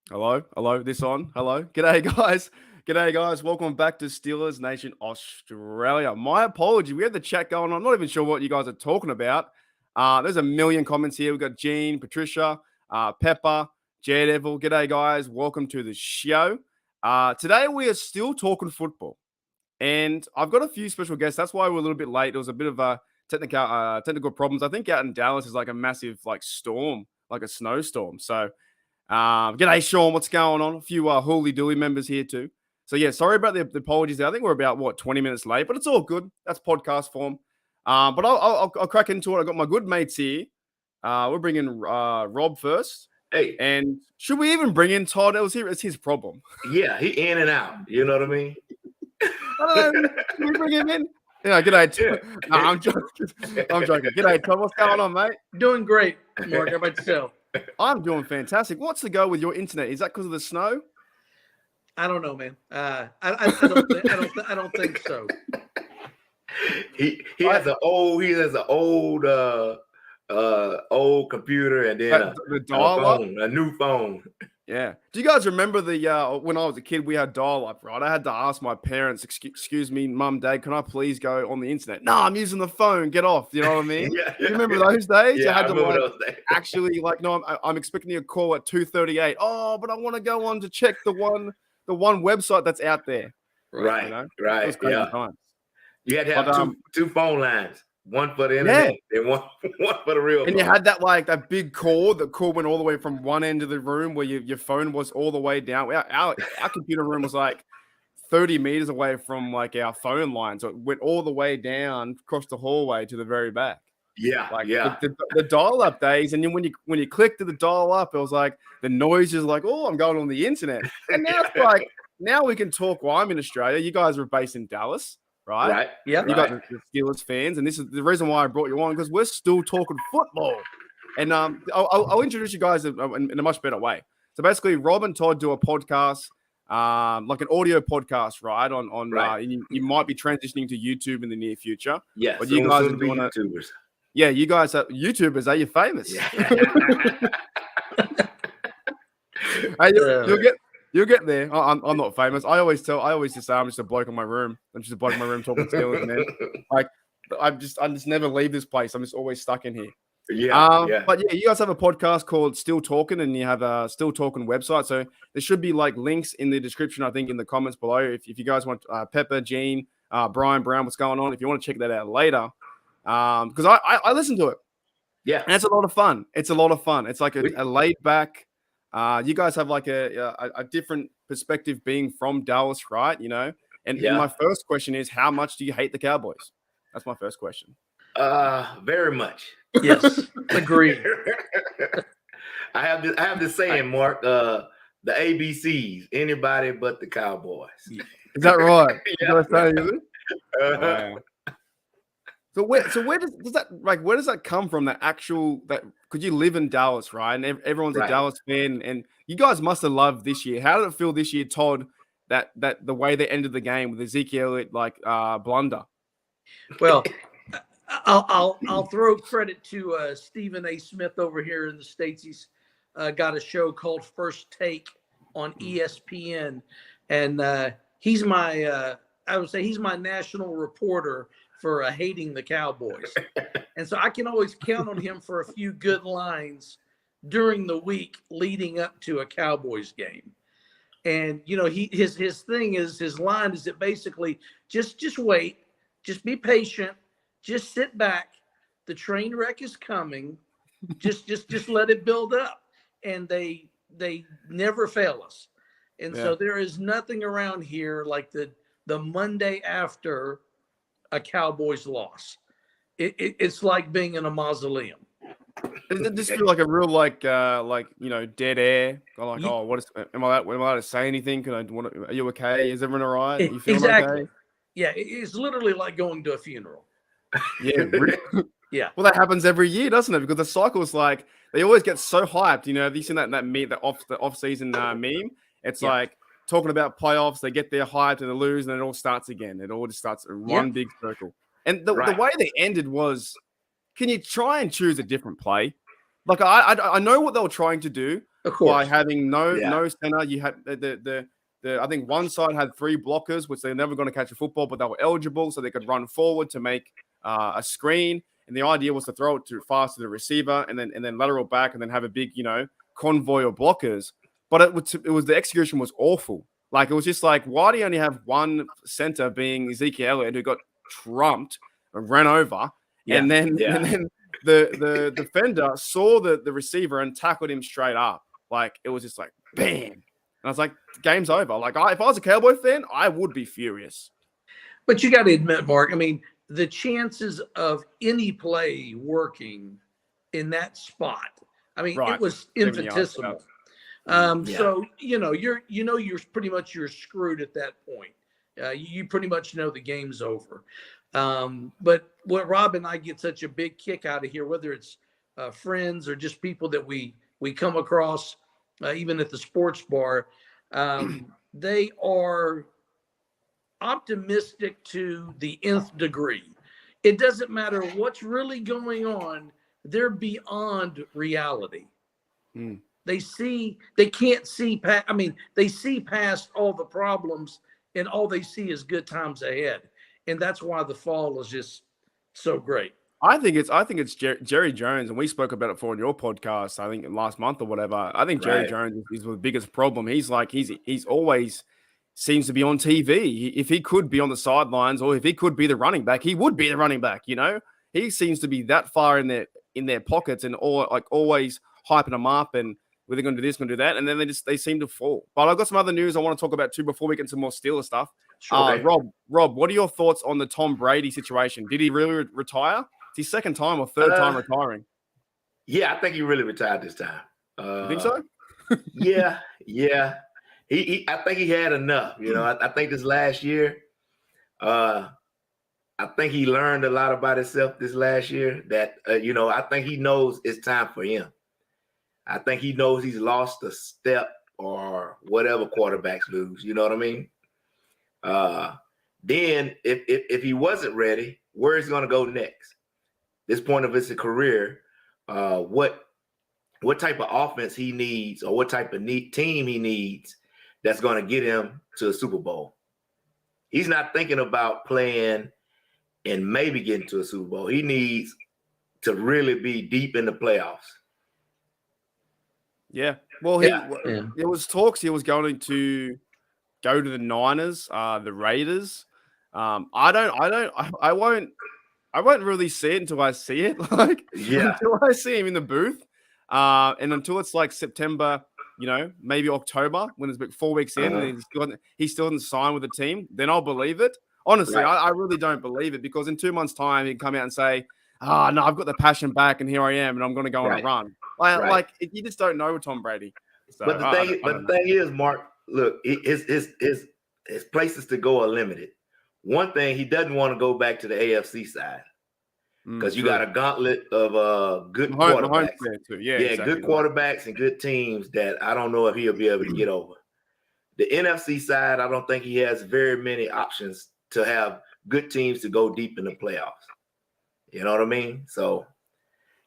Hello. This on? Hello. G'day, guys. Welcome back to Steelers Nation Australia. My apology. We had the chat going on. I'm not even sure what you guys are talking about. There's a million comments here. We've got Gene, Patricia, Pepper, Daredevil. G'day, guys. Welcome to the show. Today we are still talking football, and I've got a few special guests. That's why we're a little bit late. It was a bit of a technical problems. I think out in Dallas is like a massive storm, like a snowstorm. So. G'day, Sean. What's going on? A few Holy Dooly members here too. So yeah, sorry about the apologies. I think we're about 20 minutes late, but it's all good. That's podcast form. But I'll crack into it. I got my good mates here. We're bringing Rob first. Hey, and should we even bring in Todd? It's his problem. Yeah, he in and out. You know what I mean? I don't know. Can we bring him in? Yeah, g'day. Yeah. No, I'm joking. G'day, Todd. What's going on, mate? Doing great, Mark. How about yourself? I'm doing fantastic. What's the go with your internet? Is that because of the snow? I don't know, man. I don't think so. He has an old computer and then a new phone. Yeah. Do you guys remember when I was a kid, we had dial-up, right? I had to ask my parents, excuse me, mum, dad, can I please go on the internet? No, I'm using the phone. Get off. You know what I mean? You remember those days? Yeah, you had I remember those days. Actually, no, I'm expecting a call at 2:38. Oh, but I want to go on to check the one website that's out there. Right. You know? Right. It was crazy times. You had to have two phone lines. One for the internet and one for the real phone. And you had that big cord. The cord went all the way from one end of the room where your phone was all the way down. Our computer room was 30 meters away from our phone line. So it went all the way down across the hallway to the very back. Yeah. The dial-up days. And then when you clicked to the dial-up, it was the noise is oh, I'm going on the internet. And now it's now we can talk while I'm in Australia. You guys are based in Dallas. Right. Yeah. You guys are Steelers fans, and this is the reason why I brought you on, because we're still talking football. And I'll introduce you guys in a much better way. So basically, Rob and Todd do a podcast, like an audio podcast, right? And you might be transitioning to YouTube in the near future. Yeah. But you guys are doing YouTubers. Yeah, you guys are YouTubers. Are you famous? Yeah. You'll get there. I'm not famous. I always just say I'm just a bloke in my room. I'm just a bloke in my room talking Steelers, man. I just never leave this place. I'm just always stuck in here. Yeah. But yeah, you guys have a podcast called Still Talking, and you have a Still Talking website. So there should be links in the description, I think, in the comments below. If you guys want Pepper, Gene, Brian Brown, what's going on? If you want to check that out later, because I listen to it. Yeah, and it's a lot of fun. It's like a laid back. You guys have a different perspective being from Dallas, right? You know, and my first question is, how much do you hate the Cowboys? That's my first question. Very much. Yes, agreed. I have this saying, Mark. The ABCs, anybody but the Cowboys. Is that right? Yeah. Wow. So where does that come from? Because you live in Dallas, right? And everyone's a Dallas fan, and you guys must have loved this year. How did it feel this year, Todd? That the way they ended the game with Ezekiel blunder. Well, I'll throw credit to Stephen A. Smith over here in the States. He's got a show called First Take on ESPN, and he's my I would say he's my national reporter for hating the Cowboys. And so I can always count on him for a few good lines during the week leading up to a Cowboys game. And, you know, his thing is, his line is that basically just wait, just be patient, just sit back. The train wreck is coming. Just let it build up. And they never fail us. And so there is nothing around here like the Monday after a Cowboys loss. It's like being in a mausoleum. Does it just feel like a real dead air? Am I allowed to say anything? Are you okay? Is everyone all right? You feeling exactly. Okay? Yeah, it's literally like going to a funeral. Yeah, really? Yeah. Well, that happens every year, doesn't it? Because the cycle is they always get so hyped. You know, have you seen that meme, the off season meme? It's talking about playoffs. They get their hyped and they lose, and then it all starts again. It all just starts in one big circle. And the way they ended was, can you try and choose a different play? Like I know what they were trying to do Of course. by having no Yeah. center. You had the I think one side had 3 blockers, which they're never going to catch a football, but they were eligible, so they could run forward to make a screen. And the idea was to throw it too fast to the receiver, and then lateral back, and then have a big convoy of blockers. But it was the execution was awful. Like, it was just like, why do you only have one center being Ezekiel Elliott, who got trumped and ran over, and then the defender saw the receiver and tackled him straight up. Like, it was just like, bam. And I was like, game's over. Like, if I was a Cowboy fan, I would be furious. But you got to admit, Mark, I mean, the chances of any play working in that spot, I mean, it was infinitesimal. So, you're pretty much screwed at that point. You pretty much know the game's over. But what Rob and I get such a big kick out of here, whether it's friends or just people that we come across, even at the sports bar, they are optimistic to the nth degree. It doesn't matter what's really going on. They're beyond reality. They can't see past, they see past all the problems, and all they see is good times ahead. And that's why the fall is just so great. I think it's Jerry Jones, and we spoke about it before in your podcast, I think last month or whatever. I think Jerry Jones is the biggest problem. He's always seems to be on TV. If he could be on the sidelines, or if he could be the running back, he would be the running back. He seems to be that far in their pockets, and always hyping them up, and they're going to do this, going to do that, and then they seem to fall. But I've got some other news I want to talk about too before we get some more Steelers stuff. Sure. Rob, what are your thoughts on the Tom Brady situation? Did he really retire? It's his second time or third time retiring. Yeah, I think he really retired this time. You think so? Yeah. I think he had enough. I think this last year, I think he learned a lot about himself this last year. That I think he knows it's time for him. I think he knows he's lost a step or whatever quarterbacks lose. You know what I mean? Then if he wasn't ready, where is he going to go next? This point of his career, what type of offense he needs, or what type of team he needs that's going to get him to a Super Bowl. He's not thinking about playing and maybe getting to a Super Bowl. He needs to really be deep in the playoffs. Yeah. Well, there was talks he was going to go to the Niners, the Raiders. I won't really see it until I see it. Until I see him in the booth. And until it's like September, maybe October, when it's 4 weeks in, and he still hasn't signed with the team, then I'll believe it. Honestly, I really don't believe it, because in 2 months' time, he can come out and say, no, I've got the passion back, and here I am, and I'm going to go on a run. You just don't know with Tom Brady. So, but the thing is, Mark, look, his places to go are limited. One thing, he doesn't want to go back to the AFC side, because you got a gauntlet of good quarterbacks. Exactly. Good quarterbacks and good teams that I don't know if he'll be able to get over. The NFC side, I don't think he has very many options to have good teams to go deep in the playoffs. You know what I mean? So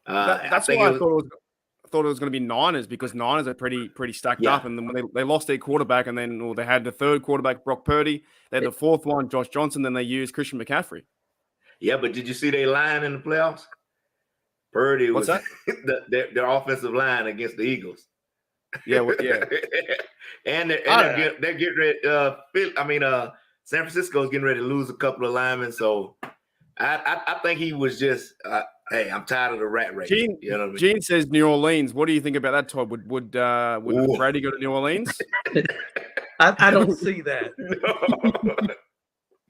that's why I thought it was going to be Niners, because Niners are pretty stacked up, and then when they lost their quarterback, and then they had the third quarterback, Brock Purdy, they had the fourth one, Josh Johnson, then they used Christian McCaffrey. Yeah, but did you see their line in the playoffs? Purdy was their offensive line against the Eagles. Yeah. and they're getting ready. San Francisco's getting ready to lose a couple of linemen, so I think he was just. Hey, I'm tired of the rat race. Gene says New Orleans. What do you think about that, Todd? Would Brady go to New Orleans? I don't see that. No.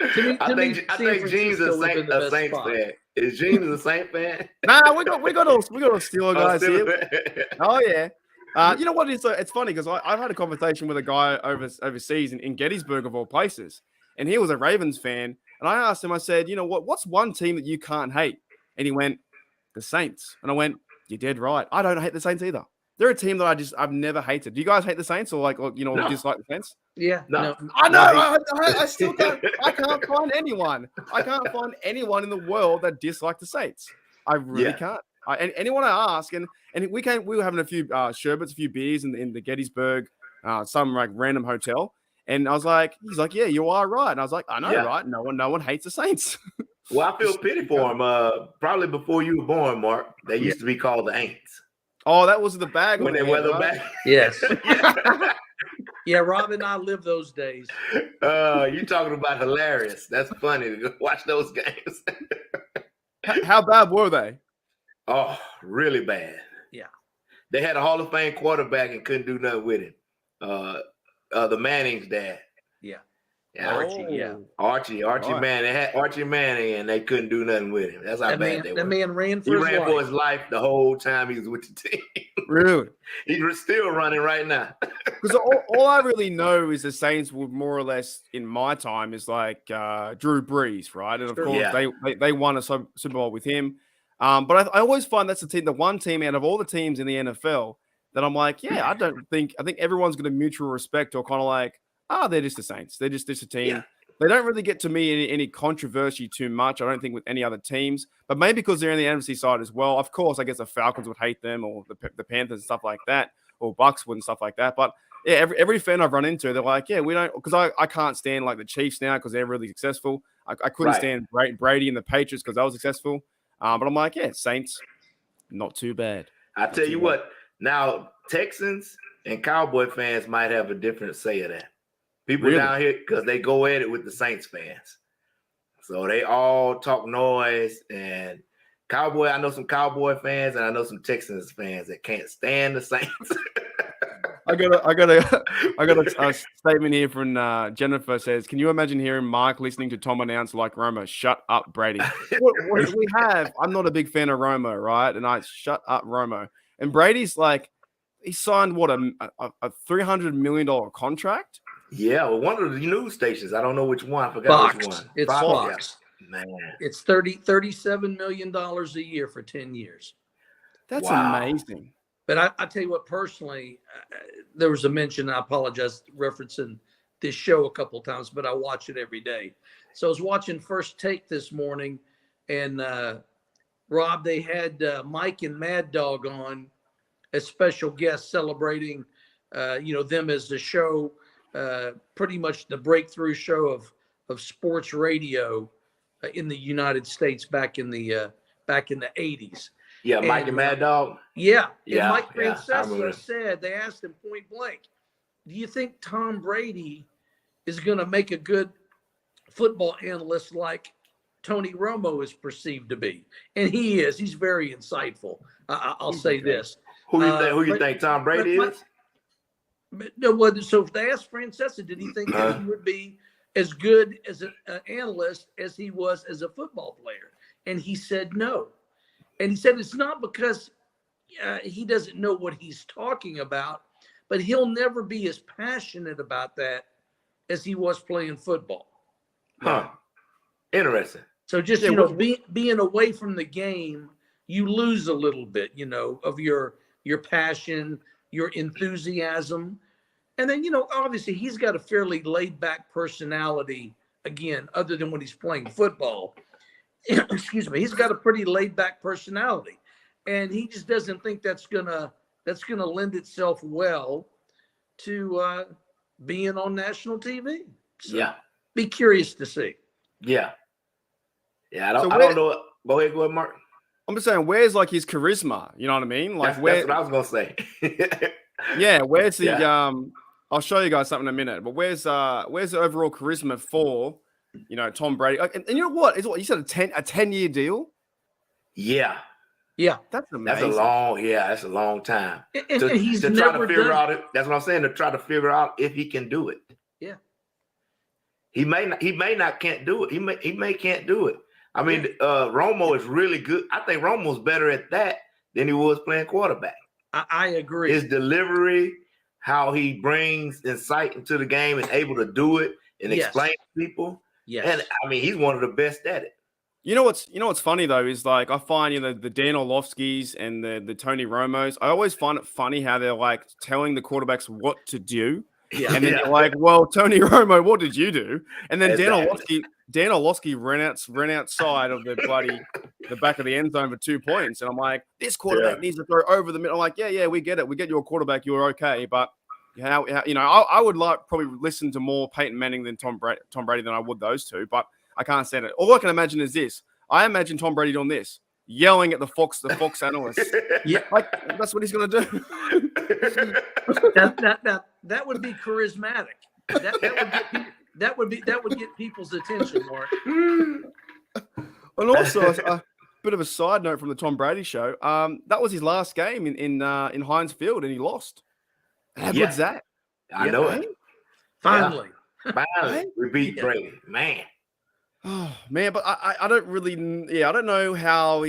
I think Gene's a Saints fan. Is Gene a Saints fan? Nah, we got all Steelers guys here. Oh yeah. You know what? It's funny, because I've had a conversation with a guy overseas in Gettysburg, of all places, and he was a Ravens fan. And I asked him, I said, what's one team that you can't hate? And he went, the Saints. And I went, you're dead right. I don't hate the Saints either. They're a team that I've never hated. Do you guys hate the Saints, or dislike the Saints? Yeah. No. I know. I still can't. I can't find anyone. I can't find anyone in the world that dislikes the Saints. I really can't. Anyone I ask, and we were having a few sherbets, a few beers in the Gettysburg, some like random hotel. And I was like, he's like, yeah, you are right. And I was like, I know, right? No one hates the Saints. Well, I feel pity for him. Probably before you were born, Mark, they used to be called the Aints. Oh, that was the bag when they wear the bag. Yes. Yeah, Rob and I lived those days. You talking about hilarious. That's funny to watch those games. How bad were they? Oh, really bad. Yeah. They had a Hall of Fame quarterback and couldn't do nothing with him. The Manning's dad. Yeah. Archie. Yeah. Archie Right. Manning. They had Archie Manning and they couldn't do nothing with him. That's how bad they were. That man ran for his life the whole time he was with the team. Really? He's still running right now. Because all I really know is the Saints would more or less, in my time, is like Drew Brees, right? And of course, they won a Super Bowl with him. But I always find that's the one team out of all the teams in the NFL that I'm like, yeah, I think everyone's going to mutual respect or kind of like, they're just the Saints. They're just a team. Yeah. They don't really get to me any controversy too much, I don't think, with any other teams. But maybe because they're in the NFC side as well. Of course, I guess the Falcons would hate them or the Panthers and stuff like that, or Bucks would and stuff like that. But yeah, every fan I've run into, they're like, yeah, we don't, because I can't stand like the Chiefs now because they're really successful. I couldn't stand Brady and the Patriots because they were successful. But I'm like, yeah, Saints, not too bad. I tell you what, now Texans and Cowboy fans might have a different say of that. People down here, because they go at it with the Saints fans. So they all talk noise. And I know some Cowboy fans and I know some Texans fans that can't stand the Saints. I got a statement here from Jennifer says, can you imagine hearing Mark listening to Tom announce like Romo, shut up, Brady? I'm not a big fan of Romo, right? And I shut up, Romo. And Brady's like, he signed what, a $300 million contract? Yeah, well, one of the news stations. I don't know which one. I forgot which one. It's Fox. Man. It's $37 million a year for 10 years. That's amazing. But I tell you what, personally, there was a mention, I apologize, referencing this show a couple of times, but I watch it every day. So I was watching First Take this morning, and Rob, they had Mike and Mad Dog on as special guests celebrating, them as the show, pretty much the breakthrough show of sports radio in the United States back in the 80s. Yeah, Mike and Mad Dog. Yeah. And Mike Francesa said, they asked him point blank, do you think Tom Brady is going to make a good football analyst like Tony Romo is perceived to be? And he is. He's very insightful. I'll say this. Who you think Tom Brady is? So if they asked Francesa, did he think that he would be as good as an analyst as he was as a football player? And he said no. And he said it's not because he doesn't know what he's talking about, but he'll never be as passionate about that as he was playing football. Huh. Interesting. So just, being away from the game, you lose a little bit, of your passion, your enthusiasm. And then, obviously he's got a fairly laid back personality, again, other than when he's playing football. Excuse me. He's got a pretty laid back personality, and he just doesn't think that's gonna lend itself well to being on national TV. So be curious to see. Yeah. I don't know. Go ahead, Mark. I'm just saying, where's like his charisma? You know what I mean? Like that's what I was gonna say. Yeah, where's the I'll show you guys something in a minute, but where's the overall charisma for Tom Brady? And you know what? Is what you said, a 10-year deal? Yeah. That's amazing. That's a long time. And he's to never try to figure out it. That's what I'm saying, to try to figure out if he can do it. Yeah. He may not can't do it. He may can't do it. I mean, Romo is really good. I think Romo's better at that than he was playing quarterback. I agree. His delivery, how he brings insight into the game and able to do it and explain to people. Yes. And I mean, he's one of the best at it. You know what's funny though is like I find the Dan Orlovskis and the Tony Romos. I always find it funny how they're like telling the quarterbacks what to do, and then you're like, "Well, Tony Romo, what did you do?" And then Dan Orlovsky ran outside of the back of the end zone for 2 points. And I'm like, this quarterback needs to throw over the middle. I'm like, yeah, we get it. We get your quarterback. You're okay. But I would probably listen to more Peyton Manning than Tom Brady than I would those two. But I can't stand it. All I can imagine is this. I imagine Tom Brady doing this, yelling at the Fox analysts. Yeah, that's what he's going to do. That would be charismatic. That would get people's attention, Mark. And also, a bit of a side note from the Tom Brady show. That was his last game in Heinz Field, and he lost. How good's that? I know it. Finally, we beat Brady, man. Oh man, but I don't really, I don't know how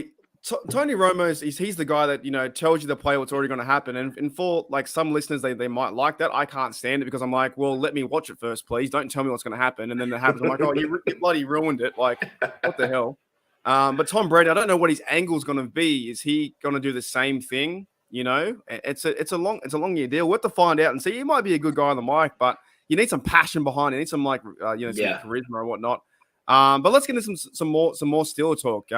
Tony Romo's he's the guy that tells you the play what's already going to happen, and for like some listeners they might like that. I can't stand it because I'm like, well, let me watch it first, please. Don't tell me what's going to happen, and then it happens. I'm like, oh, you bloody ruined it. Like, what the hell? But Tom Brady, I don't know what his angle's going to be. Is he going to do the same thing? It's a long year deal. We'll have to find out and see. He might be a good guy on the mic, but you need some passion behind it. You need some some charisma or whatnot. But let's get into some more Steeler talk.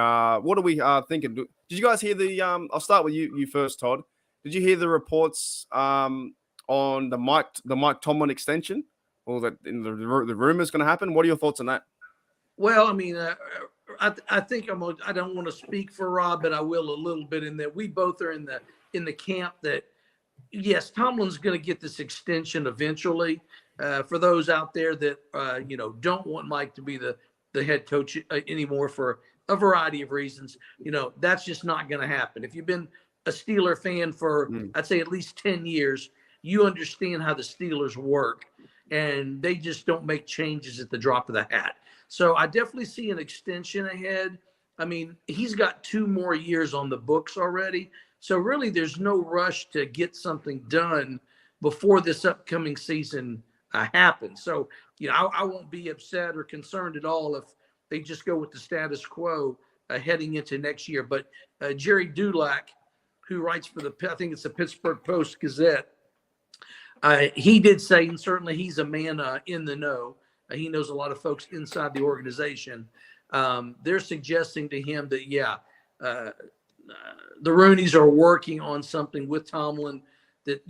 What are we thinking? Did you guys hear the? I'll start with you first, Todd. Did you hear the reports on the Mike Tomlin extension, or that the rumor is going to happen? What are your thoughts on that? Well, I mean, I think I don't want to speak for Rob, but I will a little bit in that we both are in the camp that yes, Tomlin's going to get this extension eventually. For those out there that don't want Mike to be the head coach anymore for a variety of reasons, that's just not going to happen. If you've been a Steeler fan for, I'd say at least 10 years, you understand how the Steelers work, and they just don't make changes at the drop of the hat. So I definitely see an extension ahead. I mean, he's got 2 more years on the books already. So really there's no rush to get something done before this upcoming season happens. So, I won't be upset or concerned at all if they just go with the status quo heading into next year. But Jerry Dulac, who writes for I think it's the Pittsburgh Post-Gazette, he did say, and certainly he's a man in the know. He knows a lot of folks inside the organization. They're suggesting to him that, the Rooneys are working on something with Tomlin that,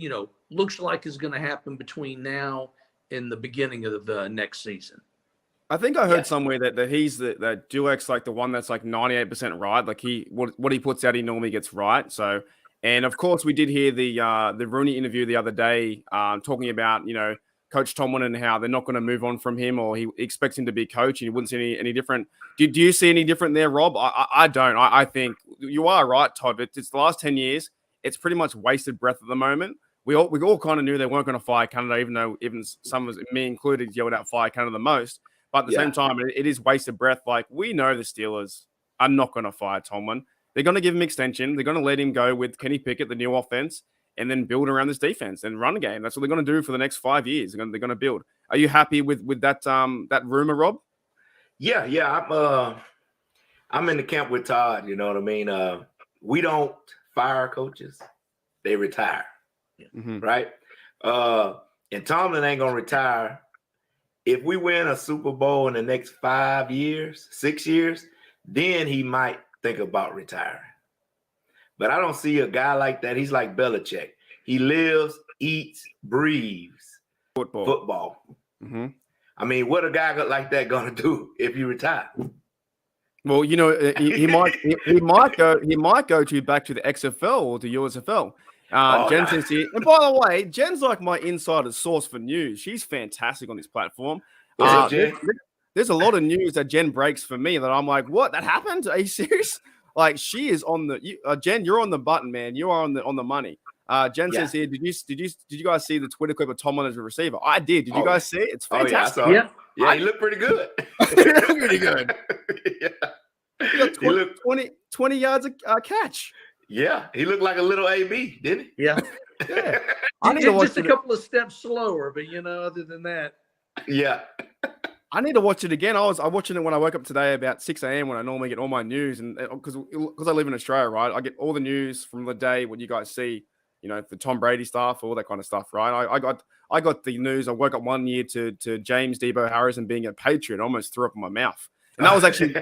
looks like is going to happen between now and the beginning of the next season. I think I heard somewhere that he's that Dulac's like the one that's like 98% right. Like what he puts out, he normally gets right. So, and of course we did hear the Rooney interview the other day, talking about, Coach Tomlin and how they're not going to move on from him, or he expects him to be coach, and he wouldn't see any different. Do you see any different there, Rob? I don't. I think you are right, Todd. It's the last 10 years. It's pretty much wasted breath at the moment. We all kind of knew they weren't going to fire Canada, even some of us, me included, yelled out fire Canada the most. But at the same time, it is wasted breath. Like, we know the Steelers are not going to fire Tomlin. They're going to give him extension. They're going to let him go with Kenny Pickett, the new offense, and then build around this defense and run game. That's what they're going to do for the next 5 years. They're going to build. Are you happy with that rumor, Rob? Yeah. I'm in the camp with Todd. You know what I mean? We don't fire coaches; they retire. Right? And Tomlin ain't gonna retire. If we win a Super Bowl in the next 5 years, 6 years, then he might think about retiring. But I don't see a guy like that. He's like Belichick. He lives, eats, breathes football. I mean, what a guy like that gonna do if you retire? Well, he might go back to the XFL or the USFL. Jen says here, and by the way, Jen's like my insider source for news. She's fantastic on this platform. There's a lot of news that Jen breaks for me that I'm like, what? That happened? Are you serious? Like, she is on the Jen. You're on the button, man. You are on the money. Jen says here, did you guys see the Twitter clip of Tomlin as a receiver? I did. Did you guys see it? It's fantastic. Yeah, he looked pretty good. Pretty good. He got 20 yards a catch. Yeah, he looked like a little AB, didn't he? Yeah. I need to watch just a couple of steps slower, but other than that. Yeah. I need to watch it again. I was watching it when I woke up today about 6 a.m. when I normally get all my news, and because I live in Australia, right? I get all the news from the day what you guys see, the Tom Brady stuff, all that kind of stuff, right? I got the news. I woke up one year to James Debo Harrison being a Patriot. I almost threw up in my mouth. And that was actually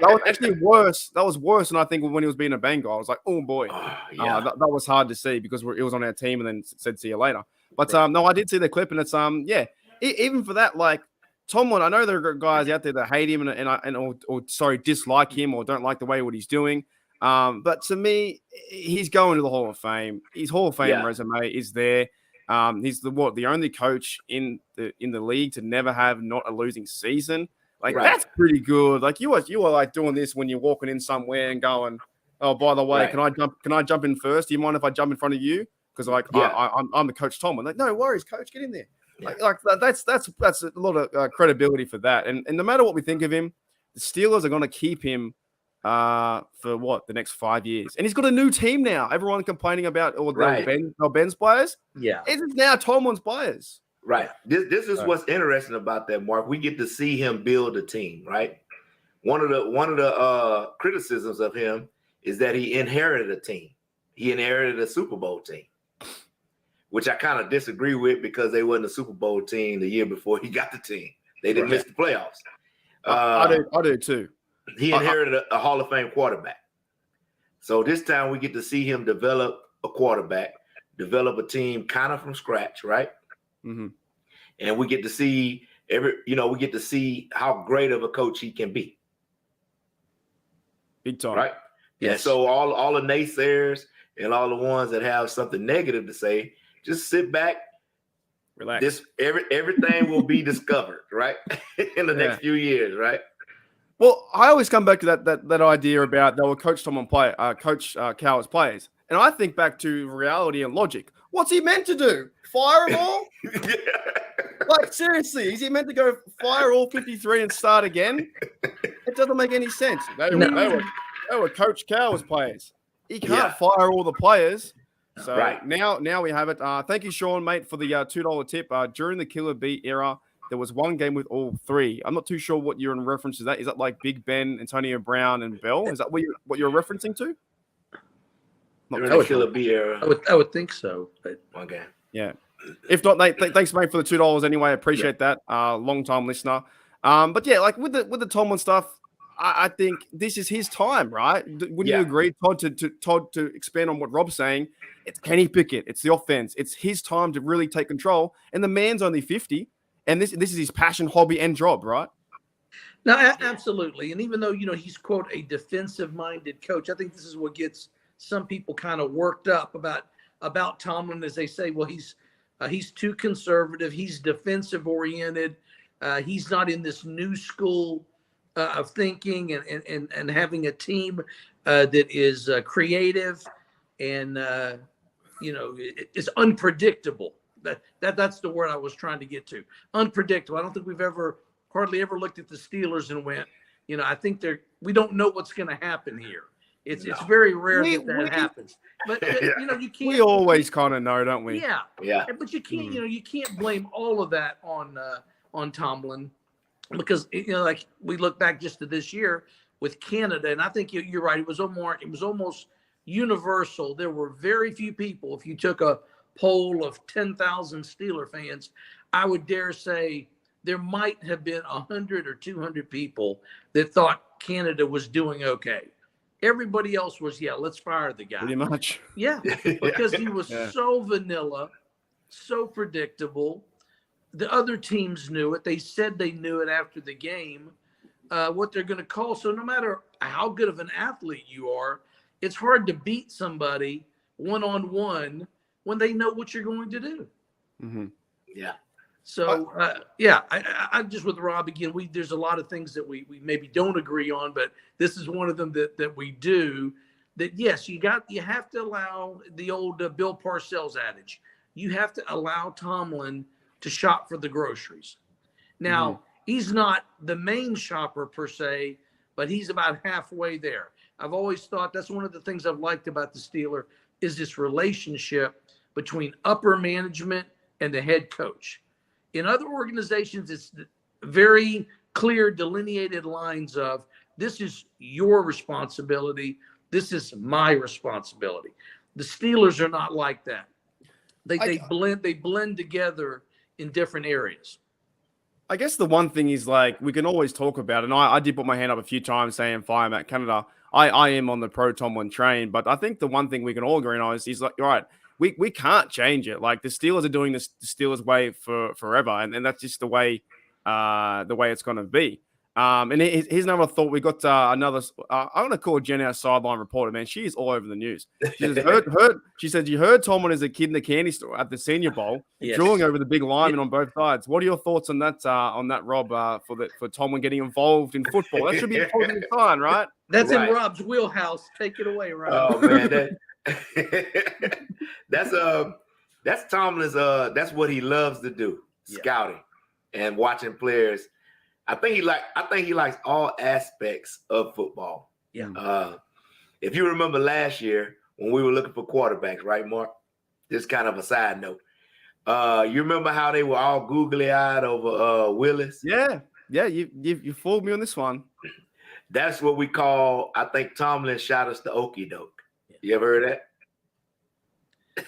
worse. That was worse than I think when he was being a Bengal. I was like, oh boy, that was hard to see because it was on our team and then said see you later. But no, I did see the clip and it's even for that, like Tomlin, I know there are guys out there that hate him or dislike him or don't like the way what he's doing. But to me, he's going to the Hall of Fame. His Hall of Fame resume is there. He's the only coach in the league to never have not a losing season. Like that's pretty good. Like you are like doing this when you're walking in somewhere and going, oh, by the way, can I jump in first? Do you mind if I jump in front of you? Because I'm the coach Tomlin. Like, no worries, coach, get in there. Like that's a lot of credibility for that. And no matter what we think of him, the Steelers are going to keep him for the next 5 years. And he's got a new team now. Everyone complaining about Ben's players. Yeah, it is now Tomlin's players. Right. This is what's interesting about that, Mark. We get to see him build a team, right? One of the criticisms of him is that he inherited a team. He inherited a Super Bowl team, which I kind of disagree with because they wasn't a Super Bowl team the year before he got the team. They didn't miss the playoffs. I do too. He inherited a Hall of Fame quarterback. So this time we get to see him develop a quarterback, develop a team kind of from scratch, right? Mm-hmm. And we get to see how great of a coach he can be. Big time. Right? Yes. And so all the naysayers and all the ones that have something negative to say, just sit back, relax. Everything will be discovered, right? In the next few years, right? Well, I always come back to that idea about they were Coach Tomlin Coach Cowher's players. And I think back to reality and logic. What's he meant to do? Fire them all? Like, seriously, is he meant to go fire all 53 and start again? It doesn't make any sense. They were Coach Cowher's players. He can't fire all the players. So now we have it. Thank you, Sean, mate, for the $2 tip. During the Killer Bee era, there was one game with all three. I'm not too sure what you're in reference to that. Is that like Big Ben, Antonio Brown, and Bell? Is that what you're referencing to? Killer Bee era. I would think so. But okay. Yeah. If not, Nate, thanks, mate, for the $2 anyway. I appreciate that. Long time listener. But yeah, like with the Tomlin stuff, I think this is his time, right? Wouldn't you agree, Todd? To expand on what Rob's saying, it's Kenny Pickett, it's the offense, it's his time to really take control. And the man's only 50, and this is his passion, hobby, and job, right? No, absolutely. And even though he's quote a defensive-minded coach, I think this is what gets some people kind of worked up about Tomlin, as they say, well, he's too conservative, he's defensive-oriented, he's not in this new school of thinking and having a team that is creative and it's unpredictable. That's the word I was trying to get to. Unpredictable. I don't think we've hardly ever looked at the Steelers and went, I think we don't know what's going to happen here. It's very rare that happens. But you can't. We always kind of know, don't we? Yeah. Yeah. But you can't. You can't blame all of that on Tomlin, because like we look back just to this year with Canada, and I think you're right. It was almost universal. There were very few people. If you took a poll of 10,000 Steeler fans, I would dare say there might have been 100 or 200 people that thought Canada was doing okay. Everybody else was, let's fire the guy. Pretty much. Yeah, because he was so vanilla, so predictable. The other teams knew it. They said they knew it after the game, what they're going to call. So no matter how good of an athlete you are, it's hard to beat somebody one-on-one when they know what you're going to do. Mm-hmm. Yeah. So, I just with Rob again, there's a lot of things that we maybe don't agree on, but this is one of them that we do. That yes, you have to allow the old Bill Parcells adage. You have to allow Tomlin to shop for the groceries. Now, he's not the main shopper per se, but he's about halfway there. I've always thought that's one of the things I've liked about the Steeler is this relationship between upper management and the head coach. In other organizations, it's very clear, delineated lines of this is your responsibility. This is my responsibility. The Steelers are not like that. They blend together in different areas. I guess the one thing is, like, we can always talk about, and I did put my hand up a few times saying fire Matt Canada. I am on the pro Tomlin train, but I think the one thing we can all agree on is like, right, we can't change it. Like, the Steelers are doing this the Steelers way for forever, and that's just the way it's going to be. And here's another thought. We got another. I'm going to call Jen our sideline reporter. Man, she is all over the news. She says, She said you heard Tomlin as a kid in the candy store at the Senior Bowl, drooling over the big linemen on both sides. What are your thoughts on that? Rob, for Tomlin getting involved in football? That should be a positive sign, right? That's right. In Rob's wheelhouse. Take it away, Rob. Oh man, that's Tomlin's. That's what he loves to do: scouting and watching players. I think he likes all aspects of football. Yeah. If you remember last year when we were looking for quarterbacks, right, Mark? Just kind of a side note. You remember how they were all googly-eyed over Willis? Yeah. You fooled me on this one. That's what we call. I think Tomlin shot us the okie doke. You ever heard that?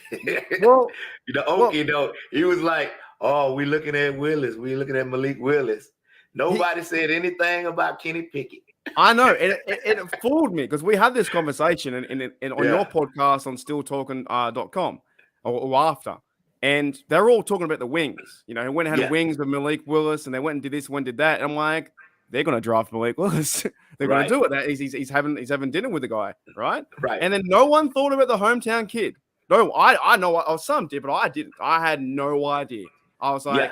Well, the okie doke. He was like, "Oh, we looking at Willis. We looking at Malik Willis." Nobody said anything about Kenny Pickett. I know. It fooled me because we had this conversation on your podcast on stilltalking.com or after. And they're all talking about the wings. You know, went and had wings with Malik Willis, and they went and did this, went and did that. And I'm like, they're going to draft Malik Willis. They're going to do it. He's having dinner with the guy, right? Right. And then no one thought about the hometown kid. No, I know. Some did, but I didn't. I had no idea. I was like,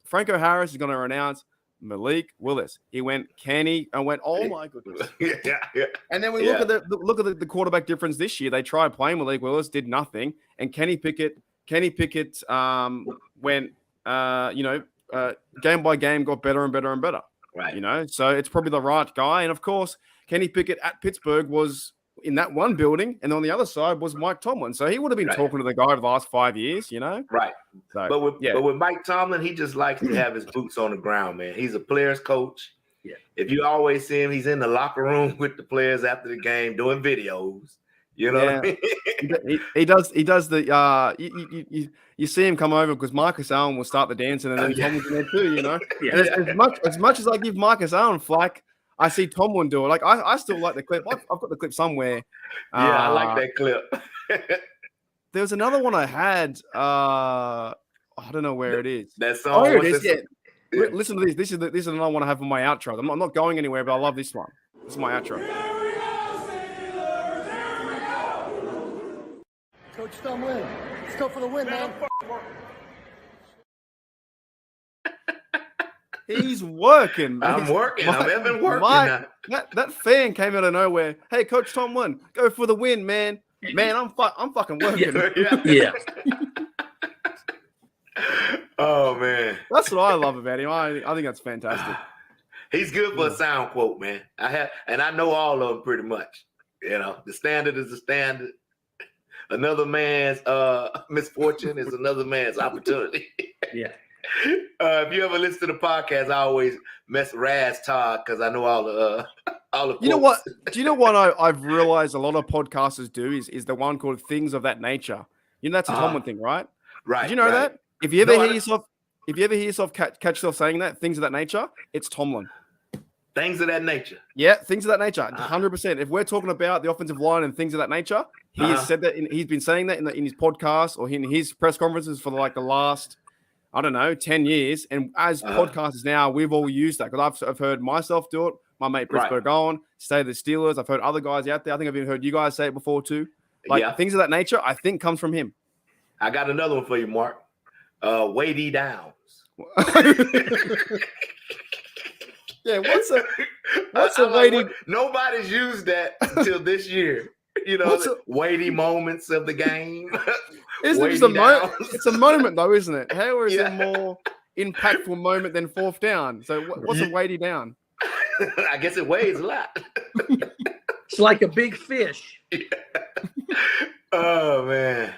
Franco Harris is going to announce Malik Willis. He went Kenny. I went, oh my goodness. Yeah. And then we look at the quarterback difference this year. They tried playing Malik Willis, did nothing, and Kenny Pickett went game by game got better and better and better. Right. You know, so it's probably the right guy. And of course, Kenny Pickett at Pittsburgh was in that one building, and on the other side was Mike Tomlin. So he would have been talking to the guy for the last 5 years, you know? Right. So, but with Mike Tomlin, he just likes to have his boots on the ground, man. He's a player's coach. Yeah. If you always see him, he's in the locker room with the players after the game doing videos. You know what I mean? He does the you see him come over because Marcus Allen will start the dancing, and then Tomlin's in there too, you know? And as much as I give Marcus Allen flack, I see Tomlin do it. Like, I still like the clip. I've got the clip somewhere. I like that clip. There was another one I had. I don't know where it is. That song. Oh, here it is. Yeah. Listen to this. This is another one I have for my outro. I'm not going anywhere, but I love this one. This is my outro. Coach Tomlin, let's go for the win, man. He's working. I'm working. I'm even working. That fan came out of nowhere. Hey, Coach Tomlin, go for the win, man. Man, I'm fucking working. Yeah. Oh man, that's what I love about him. I think that's fantastic. He's good for a sound quote, man. I know all of them pretty much. You know, the standard is the standard. Another man's misfortune is another man's opportunity. Yeah. If you ever listen to the podcast, I always razz Todd because I know all the quotes. You know what? Do you know what I've realized a lot of podcasters do is the one called Things of That Nature. You know, that's a Tomlin thing, right? Right. Did you know that? If you ever hear yourself catch yourself saying that, Things of That Nature, it's Tomlin. Things of that nature. Yeah, Things of That Nature, 100%. If we're talking about the offensive line and things of that nature, he has said that. He's been saying that in his podcast or in his press conferences for like the last, 10 years. And as podcasters now, we've all used that because I've heard myself do it. My mate Pittsburgh on, Stay the Steelers. I've heard other guys out there. I think I've even heard you guys say it before too. Like Things of That Nature, I think comes from him. I got another one for you, Mark. Weighty Downs. Yeah, what's a weighty? Nobody's used that until this year. You know, weighty moments of the game. Isn't it just it's a moment though, isn't it? How is it a more impactful moment than fourth down? So what's a weighty down? I guess it weighs a lot. It's like a big fish. Oh man.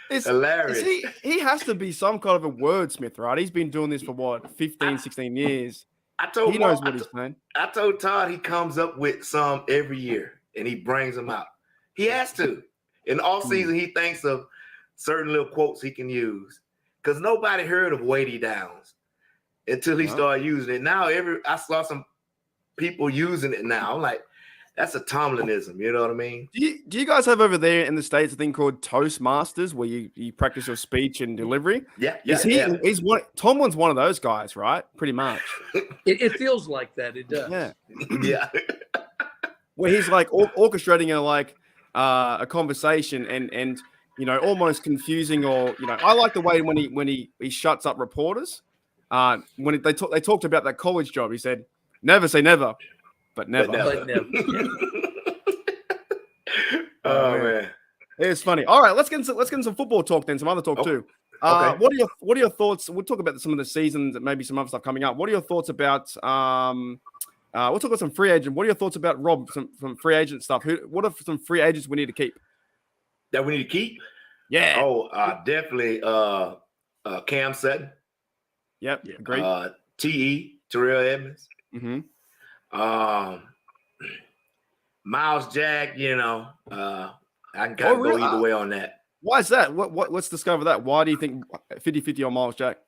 It's hilarious. He has to be some kind of a wordsmith, right? He's been doing this for 15, 16 years. He knows what he's saying. I told Todd he comes up with some every year and he brings them out. He has to. In all season, he thinks of certain little quotes he can use, because nobody heard of weighty downs until he started using it. Now I saw some people using it now. I'm like, that's a Tomlinism, you know what I mean? Do you guys have over there in the States a thing called Toastmasters where you practice your speech and delivery? Yeah. He's one. Tomlin's one of those guys, right? Pretty much. It feels like that. It does. Yeah. Yeah. Where he's like orchestrating a conversation and almost confusing, or I like the way when he shuts up reporters. When they talked about that college job, he said, "Never say never, but never." But never. Oh man, it's funny. All right, let's get into some football talk then, some other talk too. Okay. What are your thoughts? We'll talk about some of the seasons, maybe some other stuff coming up. What are your thoughts about? We'll talk about some free agent. What are your thoughts about Rob? Some free agent stuff. What are some free agents we need to keep? That we need to keep? Yeah. Oh, definitely. Cam Sutton. Yep. Great. Terrell Edmonds. Mm-hmm. Miles Jack. I can kind of go either way on that. Why is that? Let's discover that. Why do you think 50-50 on Miles Jack?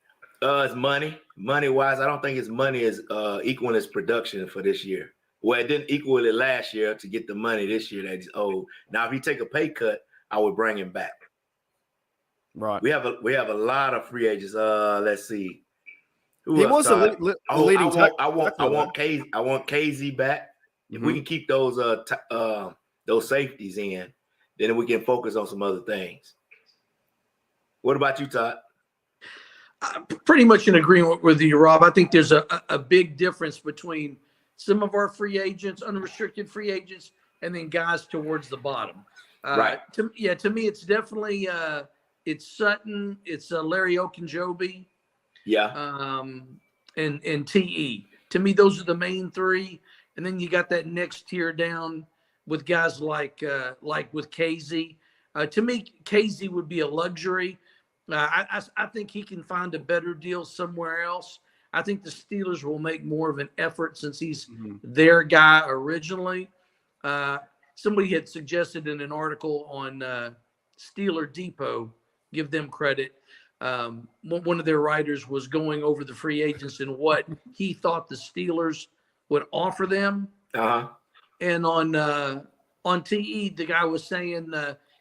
It's money. Money-wise, I don't think his money is equaling his production for this year. Well, it didn't equal it last year to get the money this year that he's owed. Now, if he take a pay cut, I would bring him back. Right. We have a lot of free agents. Let's see. Who He else, was the leading. I want KZ back. If we can keep those safeties in, then we can focus on some other things. What about you, Todd? I'm pretty much in agreement with you, Rob. I think there's a big difference between some of our free agents, unrestricted free agents, and then guys towards the bottom. Right. To me, it's definitely it's Sutton, it's Larry Okunjobi, and TE. To me, those are the main three, and then you got that next tier down with guys like with KZ. To me, KZ would be a luxury. I think he can find a better deal somewhere else. I think the Steelers will make more of an effort since he's their guy originally. Somebody had suggested in an article on Steeler Depot, give them credit. One of their writers was going over the free agents and what he thought the Steelers would offer them. And on TE, the guy was saying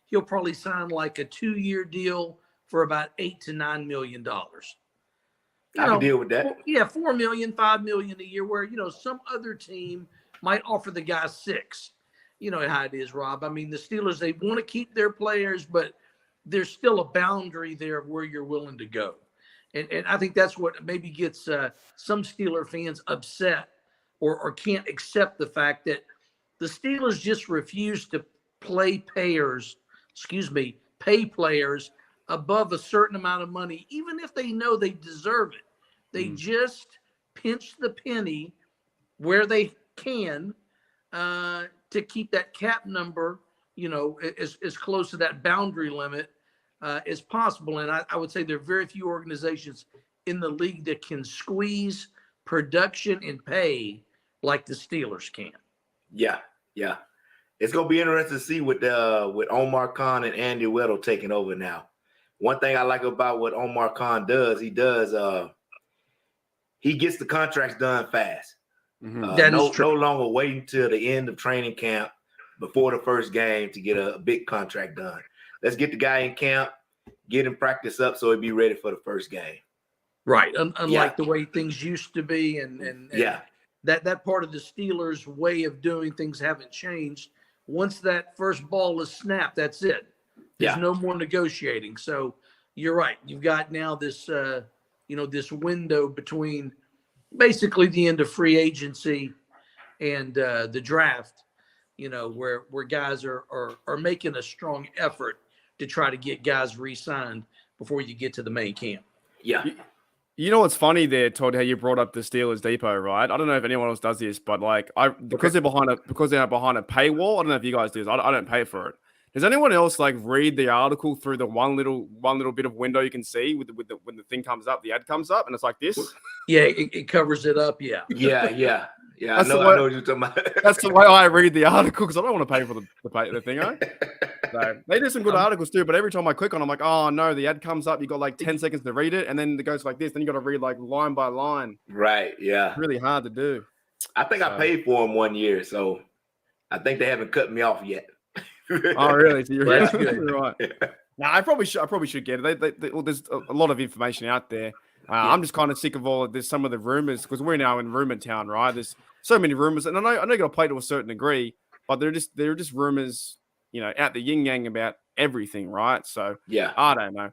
he'll probably sign like a 2-year deal for about $8 to $9 million. I can deal with that. Yeah, $4 million, $5 million a year, where some other team might offer the guy $6 million. You know how it is, Rob. I mean, the Steelers, they want to keep their players, but there's still a boundary there of where you're willing to go. And I think that's what maybe gets some Steeler fans upset or can't accept the fact that the Steelers just refuse to pay players above a certain amount of money, even if they know they deserve it. They just pinch the penny where they can to keep that cap number, as close to that boundary limit as possible. And I would say there are very few organizations in the league that can squeeze production and pay like the Steelers can. Yeah. It's going to be interesting to see with Omar Khan and Andy Weddle taking over now. One thing I like about what Omar Khan does, he gets the contracts done fast. That is true. No longer waiting till the end of training camp before the first game to get a big contract done. Let's get the guy in camp, get him practice up so he'll be ready for the first game. Right. Unlike the way things used to be. And that part of the Steelers' way of doing things haven't changed. Once that first ball is snapped, that's it. There's no more negotiating. So you're right. You've got now this, this window between basically the end of free agency and the draft, where guys are making a strong effort to try to get guys re-signed before you get to the main camp. Yeah. You know what's funny there, Todd, how you brought up the Steelers Depot, right? I don't know if anyone else does this, but because they're behind a paywall, I don't know if you guys do this. I don't pay for it. Does anyone else read the article through the one little bit of window you can see when the thing comes up, the ad comes up, and it's like this? Yeah, it covers it up. Yeah. I know what you're talking about. That's the way I read the article because I don't want to pay for the thing. So they do some good articles too, but every time I click on, I'm like, oh no, the ad comes up. You got like 10 seconds to read it, and then it goes like this. Then you got to read like line by line. Right. Yeah. It's really hard to do. I think I paid for them 1 year, so I think they haven't cut me off yet. Oh, really? So That's good. Right. No, I probably should get it. Well, there's a lot of information out there. I'm just kind of sick of all of this. Some of the rumors, because we're now in rumor town, right? There's so many rumors, and I know you got to play to a certain degree, but they're just rumors, out the yin yang about everything, right? So yeah, I don't know.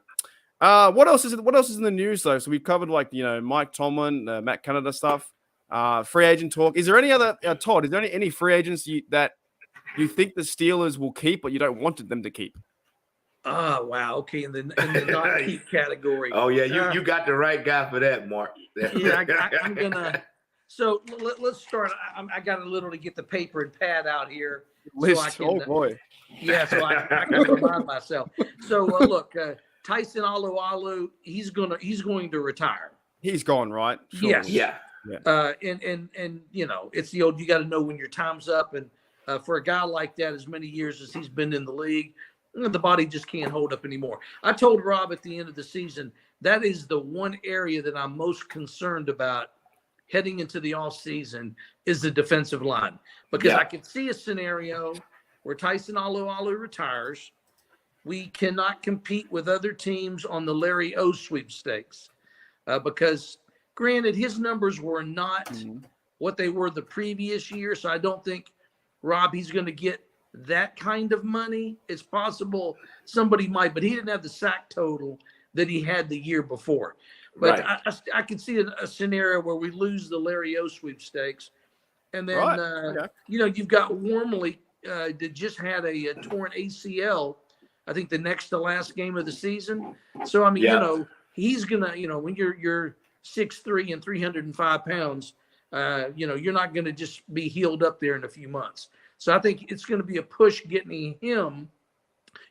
What else is in the news though? So we've covered Mike Tomlin, Matt Canada stuff, free agent talk. Is there any other Todd? Is there any free agents that you think the Steelers will keep, but you don't want them to keep? Oh, wow. Okay, in the not keep category. Oh yeah, you got the right guy for that, Mark. Yeah, I'm gonna. So let's start. I got a little to get the paper and pad out here. List. So I can, oh boy. Yeah, so I can remind myself. So look, Tyson Alualu, he's going to retire. He's gone, right? Sure. Yes. Yeah. And it's the old. You got to know when your time's up, and for a guy like that, as many years as he's been in the league, the body just can't hold up anymore. I told Rob at the end of the season, that is the one area that I'm most concerned about heading into the offseason is the defensive line. Because I could see a scenario where Tyson Alualu retires. We cannot compete with other teams on the Larry O sweepstakes because, granted, his numbers were not what they were the previous year. So I don't think, Rob, he's going to get that kind of money. It's possible somebody might, but he didn't have the sack total that he had the year before. But right. I could see a scenario where we lose the Larry O sweepstakes. And then, you've got Wormley that just had a torn ACL, I think the next to last game of the season. So, I mean, he's going to, when you're 6'3" and 305 pounds, you're not going to just be healed up there in a few months. So I think it's going to be a push getting him,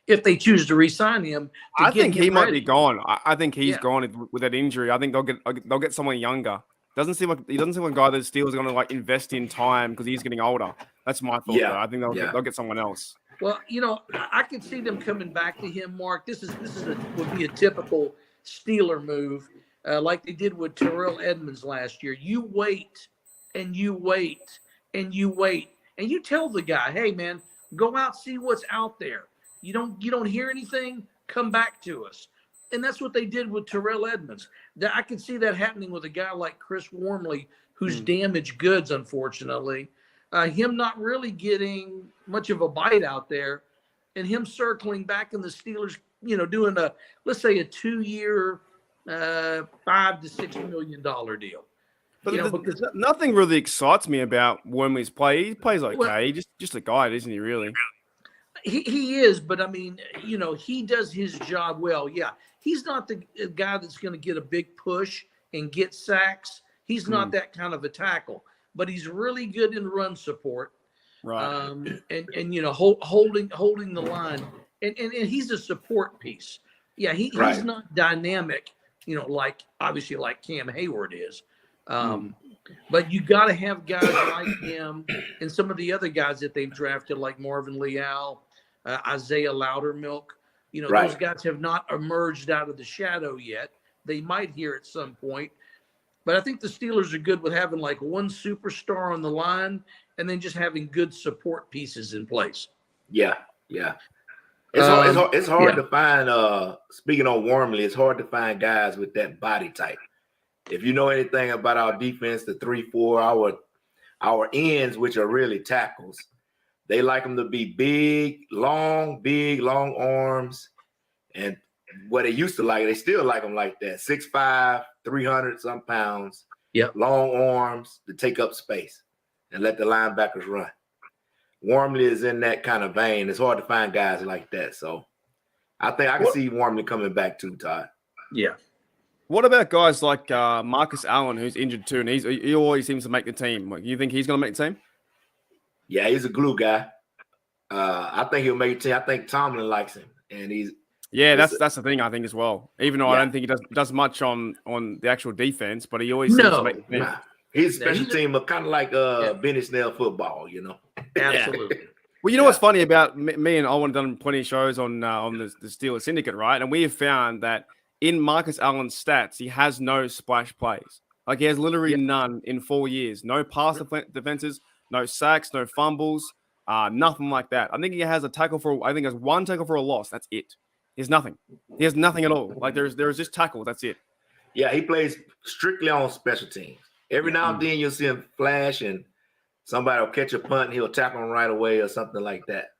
if they choose to re-sign him. I think he might be gone. I think he's gone with that injury. I think they'll get someone younger. He doesn't seem like a guy that the Steelers are going to invest in time because he's getting older. That's my thought. Yeah. I think they'll get someone else. Well, I could see them coming back to him, Mark. This would be a typical Steeler move, like they did with Terrell Edmonds last year. You wait and you wait and you wait. And you tell the guy, hey, man, go out, see what's out there. You don't hear anything, come back to us. And that's what they did with Terrell Edmonds. I could see that happening with a guy like Chris Wormley, who's damaged goods, unfortunately. Him not really getting much of a bite out there, and him circling back in the Steelers, doing let's say a 2-year, $5 to $6 million deal. But because nothing really excites me about Wormley's play. He plays okay. Well, just a guide, isn't he, really? He is, but I mean, he does his job well. Yeah, he's not the guy that's going to get a big push and get sacks. He's not that kind of a tackle, but he's really good in run support. Right. And holding the line, and he's a support piece. Yeah, he's not dynamic, like Cam Hayward is. But you got to have guys like him and some of the other guys that they've drafted, like Marvin Leal, Isaiah Loudermilk. Those guys have not emerged out of the shadow yet. They might here at some point. But I think the Steelers are good with having like one superstar on the line and then just having good support pieces in place. Yeah. It's hard to find, speaking on Wormley, it's hard to find guys with that body type. If you know anything about our defense, the 3-4, our ends, which are really tackles, they like them to be big, long arms. And what they used to like, they still like them like that. 6'5", 300-some pounds, long arms to take up space and let the linebackers run. Wormley is in that kind of vein. It's hard to find guys like that. So I think I can see Wormley coming back too, Todd. Yeah. What about guys like Marcus Allen, who's injured too, and he always seems to make the team? You think he's going to make the team? Yeah, he's a glue guy. I think he'll make the team. I think Tomlin likes him, and he's that's the thing I think as well. Even though I don't think he does much on the actual defense, but he always seems to make the team. He's a special team, but kind of like Benny Snell football, Absolutely. Well, you know what's funny about me and Owen done plenty of shows on the Steelers Syndicate, right? And we have found that in Marcus Allen's stats, he has no splash plays. Like he has literally none in 4 years. No pass defenses, no sacks, no fumbles, nothing like that. I think he has one tackle for a loss. That's it. He has nothing. He has nothing at all. Like there's just tackle. That's it. Yeah, he plays strictly on special teams. Every now and then you'll see him flash and somebody will catch a punt and he'll tackle him right away or something like that.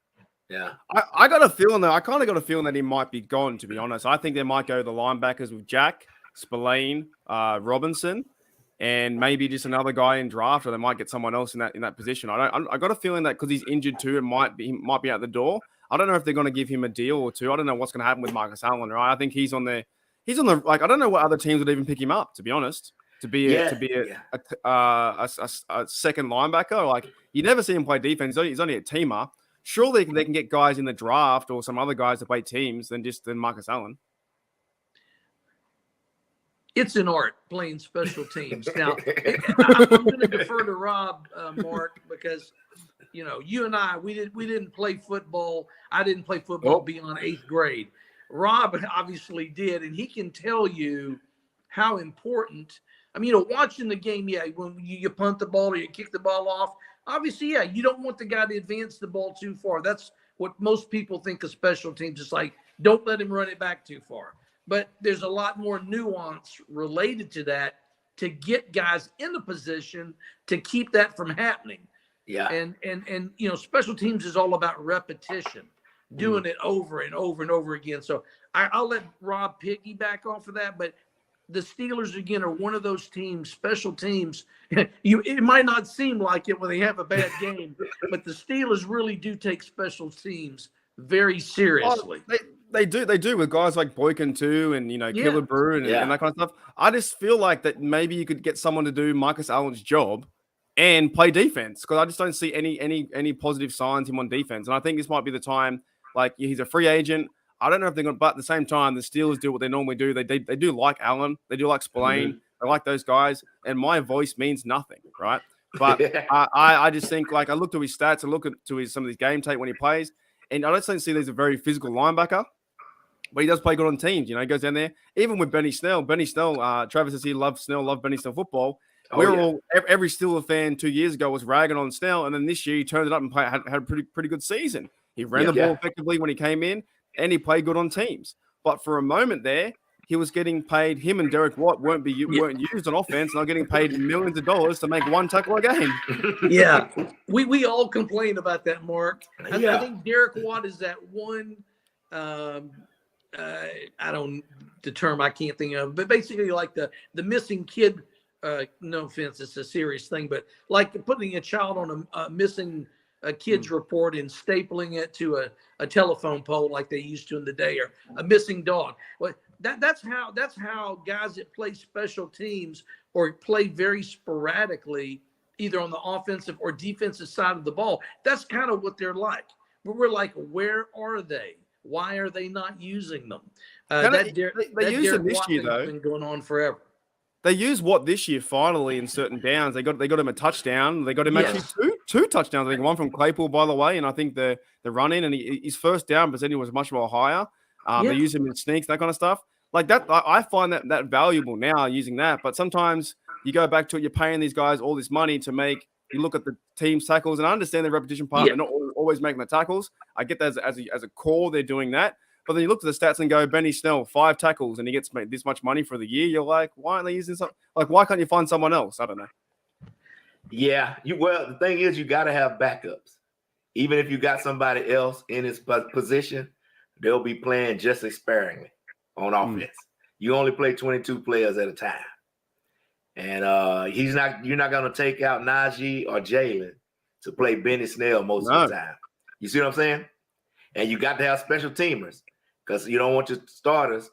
Yeah. I got a feeling, though. I kind of got a feeling that he might be gone, to be honest. I think they might go the linebackers with Jack, Spillane, Robinson, and maybe just another guy in draft, or they might get someone else in that position. I got a feeling that because he's injured too, he might be out the door. I don't know if they're going to give him a deal or two. I don't know what's going to happen with Marcus Allen, right? I think he's on the like, I don't know what other teams would even pick him up, to be honest, to be a second linebacker. Like, you never see him play defense. He's only a teamer. Surely they can get guys in the draft or some other guys to play teams than Marcus Allen. It's an art playing special teams. Now, I'm going to defer to Rob, Mark, because you and I, we didn't play football. I didn't play football beyond 8th grade. Rob obviously did, and he can tell you how important. I mean, watching the game, when you punt the ball or you kick the ball off, obviously, you don't want the guy to advance the ball too far. That's what most people think of special teams. It's like, don't let him run it back too far. But there's a lot more nuance related to that to get guys in the position to keep that from happening. Yeah. And special teams is all about repetition, doing it over and over and over again. So I'll let Rob piggyback off of that, but the Steelers, again, are one of those teams, special teams. It might not seem like it when they have a bad game, but the Steelers really do take special teams very seriously. They do with guys like Boykin too, and Killer Brew and that kind of stuff. I just feel like that maybe you could get someone to do Marcus Allen's job and play defense, because I just don't see any positive signs him on defense. And I think this might be the time. Like, he's a free agent. I don't know if they're going to, but at the same time, the Steelers do what they normally do. They do like Allen. They do like Spillane. They like those guys. And my voice means nothing, right? But I just think, like, I look to his stats, I look to some of his game tape when he plays, and I don't see he's a very physical linebacker, but he does play good on teams. He goes down there. Even with Benny Snell, Travis says he loves Benny Snell football. Every Steeler fan 2 years ago was ragging on Snell, and then this year he turned it up and had a pretty good season. He ran the ball effectively when he came in, and he played good on teams. But for a moment there, he was getting paid. Him and Derek Watt weren't used on offense, and they're getting paid millions of dollars to make one tackle a game. Yeah, we all complain about that, Mark. I think Derek Watt is that one. The term I can't think of, but basically like the missing kid. No offense, it's a serious thing, but like putting a child on a missing kid's report and stapling it to a telephone pole like they used to in the day, or a missing dog. Well, that's how guys that play special teams or play very sporadically, either on the offensive or defensive side of the ball, that's kind of what they're like. We're like, where are they? Why are they not using them? They use them this year, though. Been going on forever. They use Watt this year finally in certain downs. They got him a touchdown. They got him actually two touchdowns. I think one from Claypool, by the way, and I think the run in, and his first down percentage was much more higher. They use him in sneaks, that kind of stuff. Like that, I find that valuable now using that. But sometimes you go back to it, you're paying these guys all this money to make. You look at the team's tackles, and I understand the repetition part. They're not always making the tackles. I get that as a core, they're doing that. But then you look at the stats and go, Benny Snell, 5 tackles, and he gets this much money for the year. You're like, why aren't they using something? Like, why can't you find someone else? I don't know. Yeah. The thing is, you got to have backups. Even if you got somebody else in his position, they'll be playing just as sparingly on offense. You only play 22 players at a time. And you're not going to take out Najee or Jalen to play Benny Snell most of the time. You see what I'm saying? And you got to have special teamers, because you don't want your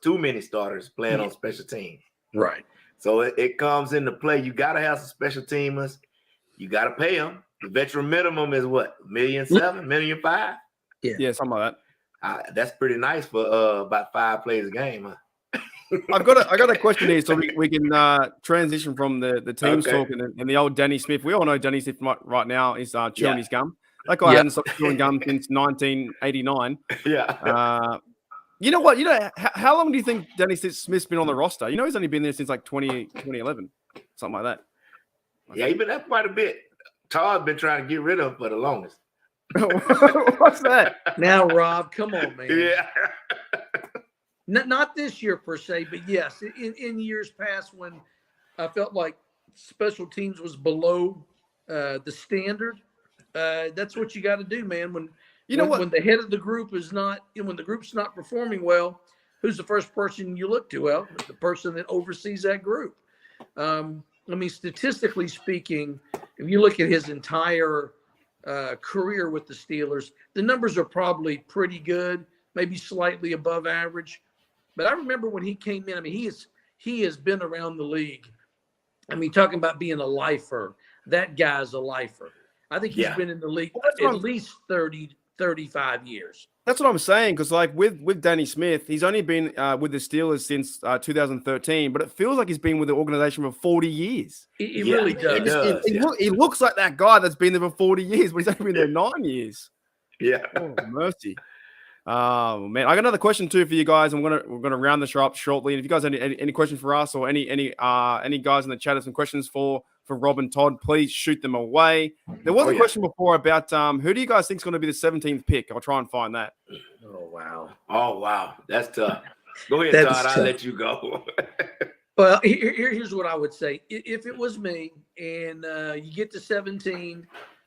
too many starters playing on special teams. Right. So it comes into play. You got to have some special teamers. You got to pay them. The veteran minimum is what? $1.7 million, $1.5 million? Yeah, something like that. That's pretty nice for about 5 plays a game, huh? I got a question here, so we can transition from the team talk and the old Danny Smith. We all know Danny Smith right now is chewing his gum. That guy hadn't stopped chewing gum since 1989. Yeah. You know what? How long do you think Danny Smith's been on the roster? He's only been there since like 2011, something like that. Yeah, he's been there quite a bit. Todd been trying to get rid of him for the longest. What's that? Now, Rob, come on, man. Yeah. Not this year per se, but yes, in years past when I felt like special teams was below the standard, that's what you got to do, man. When the head of the group is not, when the group's not performing well, who's the first person you look to? Well, the person that oversees that group. Statistically speaking, if you look at his entire career with the Steelers, the numbers are probably pretty good, maybe slightly above average. But I remember when he came in, he has been around the league. Talking about being a lifer, that guy's a lifer. I think he's been in the league at least 30, 35 years. That's what I'm saying, because like with Danny Smith, he's only been with the Steelers since 2013, but it feels like he's been with the organization for 40 years. He really does. He looks like that guy that's been there for 40 years, but he's only been there 9 years. Yeah. Oh, mercy. Oh man, I got another question too for you guys. We're gonna round this up shortly. And if you guys have any questions for us or any guys in the chat have some questions for Rob and Todd, please shoot them away. There was a question before about who do you guys think is going to be the 17th pick? I'll try and find that. Oh wow, that's tough. Go ahead, Todd. I'll let you go. Well, here's what I would say. If it was me and you get to 17,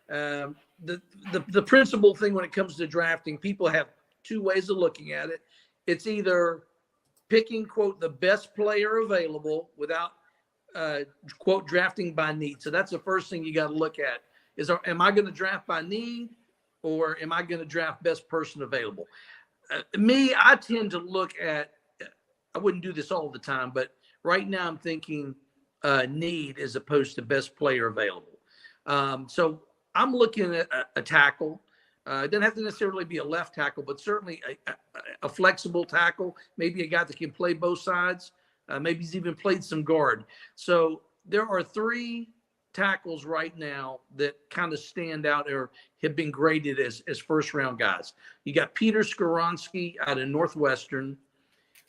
the principal thing when it comes to drafting, people have two ways of looking at it. It's either picking, quote, the best player available without, quote, drafting by need. So that's the first thing you got to look at is, am I going to draft by need or am I going to draft best person available? I tend to look at, I wouldn't do this all the time, but right now I'm thinking need as opposed to best player available. So I'm looking at a tackle. It doesn't have to necessarily be a left tackle, but certainly a flexible tackle, maybe a guy that can play both sides. Maybe he's even played some guard. So there are 3 tackles right now that kind of stand out or have been graded as first-round guys. You got Peter Skoronski out of Northwestern.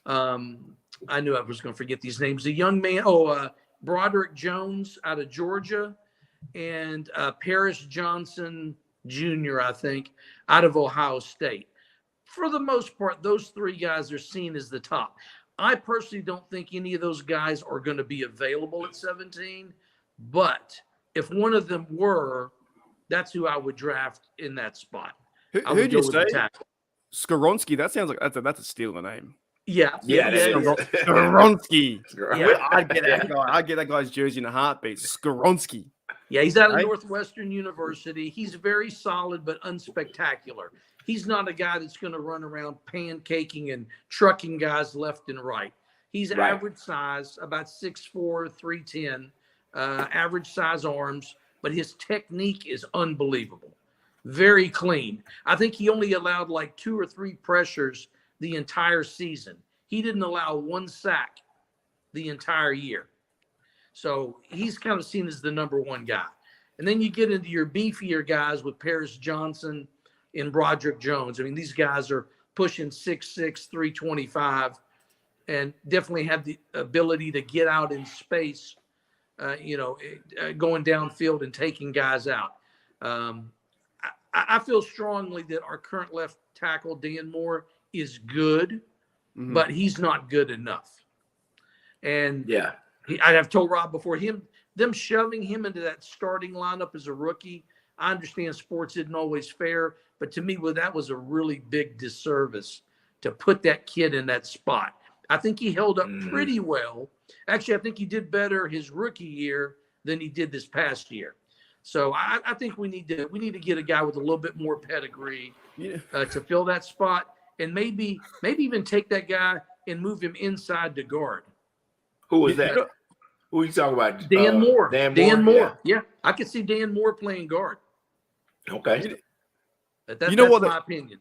I knew I was going to forget these names. The young man, Broderick Jones out of Georgia, and Paris Johnson Jr., I think, out of Ohio State. For the most part, those 3 guys are seen as the top. I personally don't think any of those guys are going to be available at 17, but if one of them were, that's who I would draft in that spot. Who'd you say? Skoronski. That sounds like that's a Steeler name. Yeah. Skoronski. Yeah, I'd get that guy. I'd get that guy's jersey in a heartbeat. Skoronski. Yeah, he's out of Northwestern University. He's very solid but unspectacular. He's not a guy that's going to run around pancaking and trucking guys left and right. He's average size, about 6'4", 310, average size arms, but his technique is unbelievable. Very clean. I think he only allowed like 2 or 3 pressures the entire season. He didn't allow 1 sack the entire year. So he's kind of seen as the number 1 guy. And then you get into your beefier guys with Paris Johnson and Broderick Jones. These guys are pushing 6'6", 325, and definitely have the ability to get out in space, going downfield and taking guys out. I feel strongly that our current left tackle, Dan Moore, is good, but he's not good enough. And I'd have told Rob before them shoving him into that starting lineup as a rookie. I understand sports isn't always fair, but to me, that was a really big disservice to put that kid in that spot. I think he held up pretty well. Actually, I think he did better his rookie year than he did this past year. So I think we need to get a guy with a little bit more pedigree to fill that spot, and maybe even take that guy and move him inside to guard. Who is that? Who are you talking about? Dan Moore. Dan Moore. Yeah. I could see Dan Moore playing guard. Okay. That's my opinion.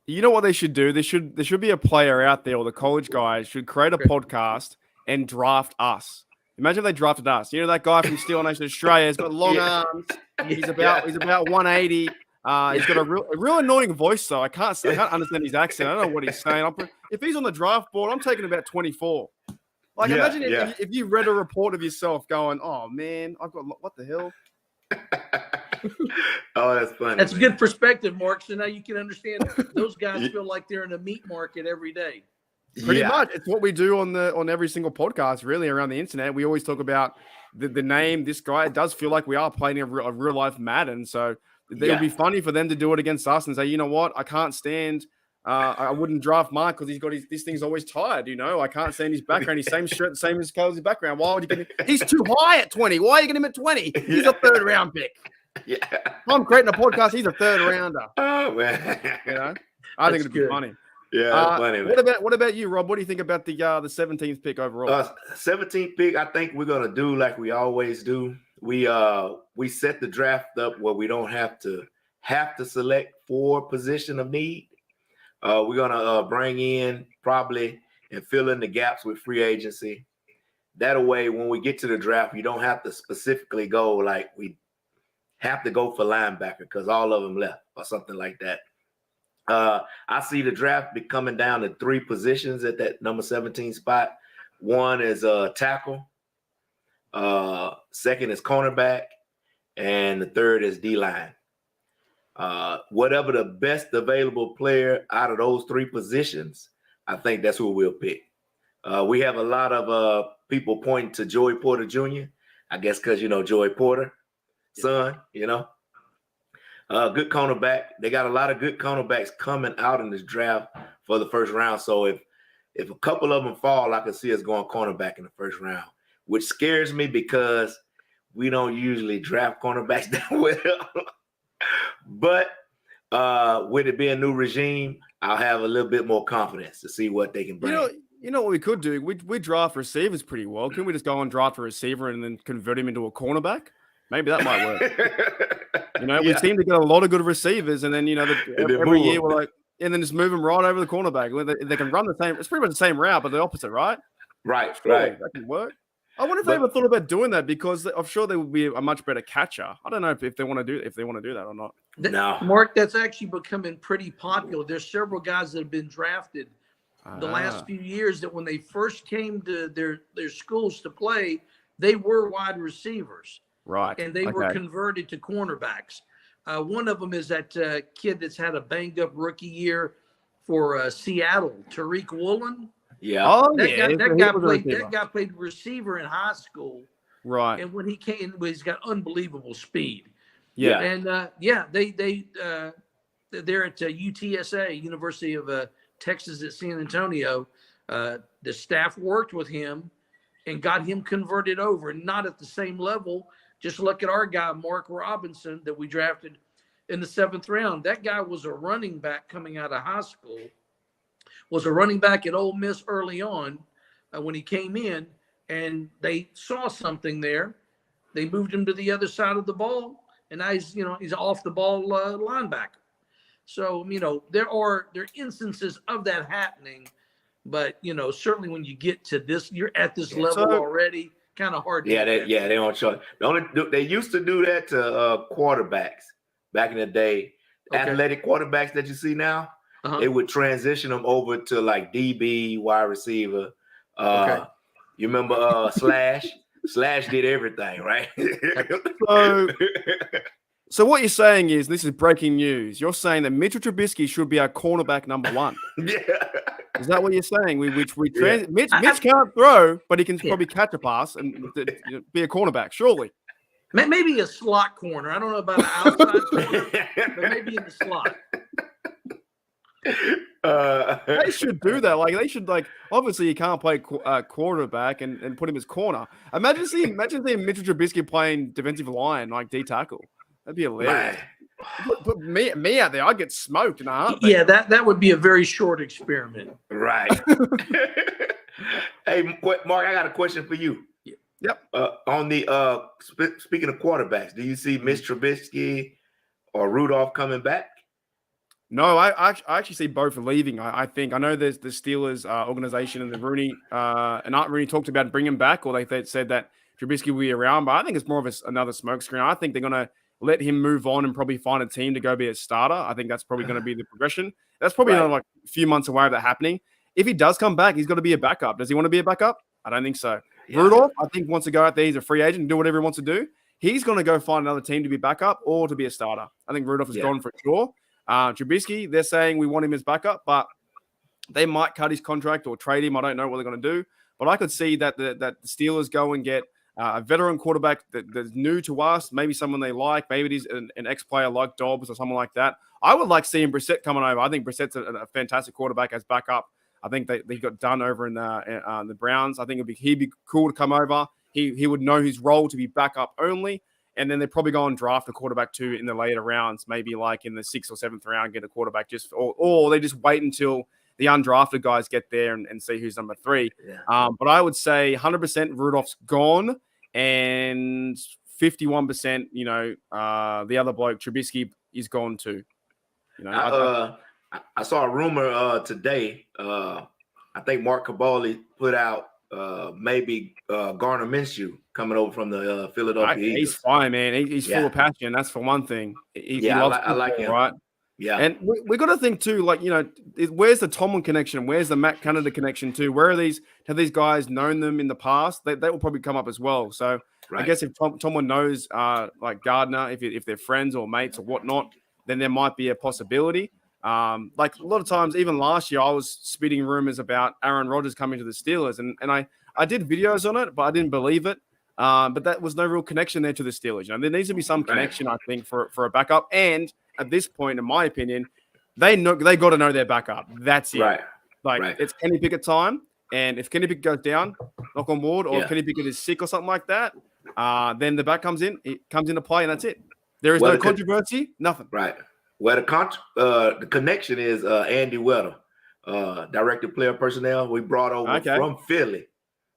You know what they should do? There should be a player out there, or the college guys should create a podcast and draft us. Imagine if they drafted us. That guy from Steeler Nation Australia has got long arms. He's about 180. He's got a real annoying voice, though. I can't understand his accent. I don't know what he's saying. If he's on the draft board, I'm taking about 24. Like, imagine if you read a report of yourself going, "Oh man, I've got what the hell." Oh, that's funny. That's a good perspective, Mark. So now you can understand those guys feel like they're in a meat market every day. Pretty much, it's what we do on every single podcast, really, around the internet. We always talk about the name. This guy, it does feel like we are playing a real life Madden. So it would be funny for them to do it against us and say, you know what, I can't stand. I wouldn't draft Mark because he's got this thing's always tired. I can't stand his background. His same shirt, the same as Color's background. Why would you get him? He's too high at 20. Why are you getting him at 20? He's a third round pick. Yeah, I'm creating a podcast. He's a third rounder. Oh man, I think it'd be funny. Yeah, funny. Man. What about you, Rob? What do you think about the 17th pick overall? 17th pick. I think we're gonna do like we always do. We set the draft up where we don't have to select for position of need. We're gonna bring in probably and fill in the gaps with free agency. That way, when we get to the draft, you don't have to specifically go like we have to go for linebacker because all of them left or something like that. I see the draft be coming down to 3 positions at that number 17 spot. One is tackle, second is cornerback, and the third is D-line. Whatever the best available player out of those 3 positions, I think that's who we'll pick. We have a lot of people pointing to Joey Porter Jr., I guess because, Joey Porter, son, good cornerback. They got a lot of good cornerbacks coming out in this draft for the first round. So if a couple of them fall, I can see us going cornerback in the first round, which scares me because we don't usually draft cornerbacks that well. But with it being a new regime, I'll have a little bit more confidence to see what they can bring. You know what we could do? We draft receivers pretty well. Can we just go and draft a receiver and then convert him into a cornerback? Maybe that might work. We seem to get a lot of good receivers, and then every year we're like, and then just move them right over the cornerback. They can run the same. It's pretty much the same route, but the opposite, right? Right. That can work. I wonder if they ever thought about doing that because I'm sure they would be a much better catcher. I don't know if they want to do that or not. No, Mark, that's actually becoming pretty popular. There's several guys that have been drafted the last few years that when they first came to their schools to play, they were wide receivers. Right. And they were converted to cornerbacks. One of them is that kid that's had a banged up rookie year for Seattle, Tariq Woolen. Yeah. Oh, That guy played receiver in high school. Right. And when he came, he's got unbelievable speed. Yeah. And they're at UTSA, University of Texas at San Antonio. The staff worked with him and got him converted over, not at the same level. Just look at our guy, Mark Robinson, that we drafted in the 7th round. That guy was a running back coming out of high school, was a running back at Ole Miss early on when he came in, and they saw something there. They moved him to the other side of the ball, and now he's off the ball linebacker. So, there are instances of that happening, but, certainly when you get to this, you're at this level already. Kind of hard. They don't show. They used to do that to quarterbacks back in the day. Okay. Athletic quarterbacks that you see now, they would transition them over to like DB, wide receiver. You remember Slash? Slash did everything, right? So what you're saying is, this is breaking news. You're saying that Mitchell Trubisky should be our cornerback number 1. Yeah. Is that what you're saying? Mitch can't throw, but he can probably catch a pass and be a cornerback, surely. Maybe a slot corner. I don't know about an outside corner, but maybe in the slot. They should do that. Like they should obviously you can't play quarterback and put him as corner. Imagine seeing Mitchell Trubisky playing defensive line like D tackle. That'd be hilarious. Put me out there, I'd get smoked in a heartbeat. Yeah, that would be a very short experiment. Right. Hey, Mark, I got a question for you. Yep. On the speaking of quarterbacks, do you see Mitch Trubisky or Rudolph coming back? No, I actually see both leaving. I think I know there's the Steelers organization and the Rooney and Art Rooney talked about bringing him back, or they said that Trubisky will be around, but I think it's more of another smokescreen. I think they're gonna let him move on and probably find a team to go be a starter. I think that's probably going to be the progression. That's probably another like a few months away of that happening. If he does come back, he's got to be a backup. Does he want to be a backup? I don't think so. Yeah. Rudolph, I think, wants to go out there. He's a free agent and do whatever he wants to do. He's going to go find another team to be backup or to be a starter. I think Rudolph is gone for sure. Trubisky, they're saying we want him as backup, but they might cut his contract or trade him. I don't know what they're going to do. But I could see that the Steelers go and get a veteran quarterback that's new to us, maybe someone they like. Maybe it is an ex-player like Dobbs or someone like that. I would like seeing Brissett coming over. I think Brissett's a fantastic quarterback as backup. I think they got done over in the Browns. I think he'd be cool to come over. He would know his role to be backup only. And then they probably go and draft a quarterback too in the later rounds, maybe like in the 6th or 7th round, get a quarterback or they just wait until the undrafted guys get there and see who's number 3. Yeah. But I would say 100% Rudolph's gone and 51%, the other bloke, Trubisky, is gone too. I saw a rumor today. I think Mark Cabali put out maybe Garner Minshew coming over from the Philadelphia Eagles. He's fine, man. He's full of passion. That's for one thing. I like him. Right? Yeah. And we got to think too, where's the Tomlin connection? Where's the Matt Canada connection too? Where are these? Have these guys known them in the past? They will probably come up as well. So I guess if Tomlin knows like Gardner, if they're friends or mates or whatnot, then there might be a possibility. Like a lot of times, even last year, I was spitting rumors about Aaron Rodgers coming to the Steelers, and I did videos on it, but I didn't believe it. But that was no real connection there to the Steelers. There needs to be some connection, I think, for a backup. And at this point, in my opinion, they got to know their backup. That's it. It's Kenny Pickett time, and if Kenny Pickett goes down, knock on wood, or if Kenny Pickett is sick or something like that, then the back comes into play, and that's it. There is no controversy, nothing. Right. Well, the connection is Andy Weddle, director of player personnel. We brought over from Philly.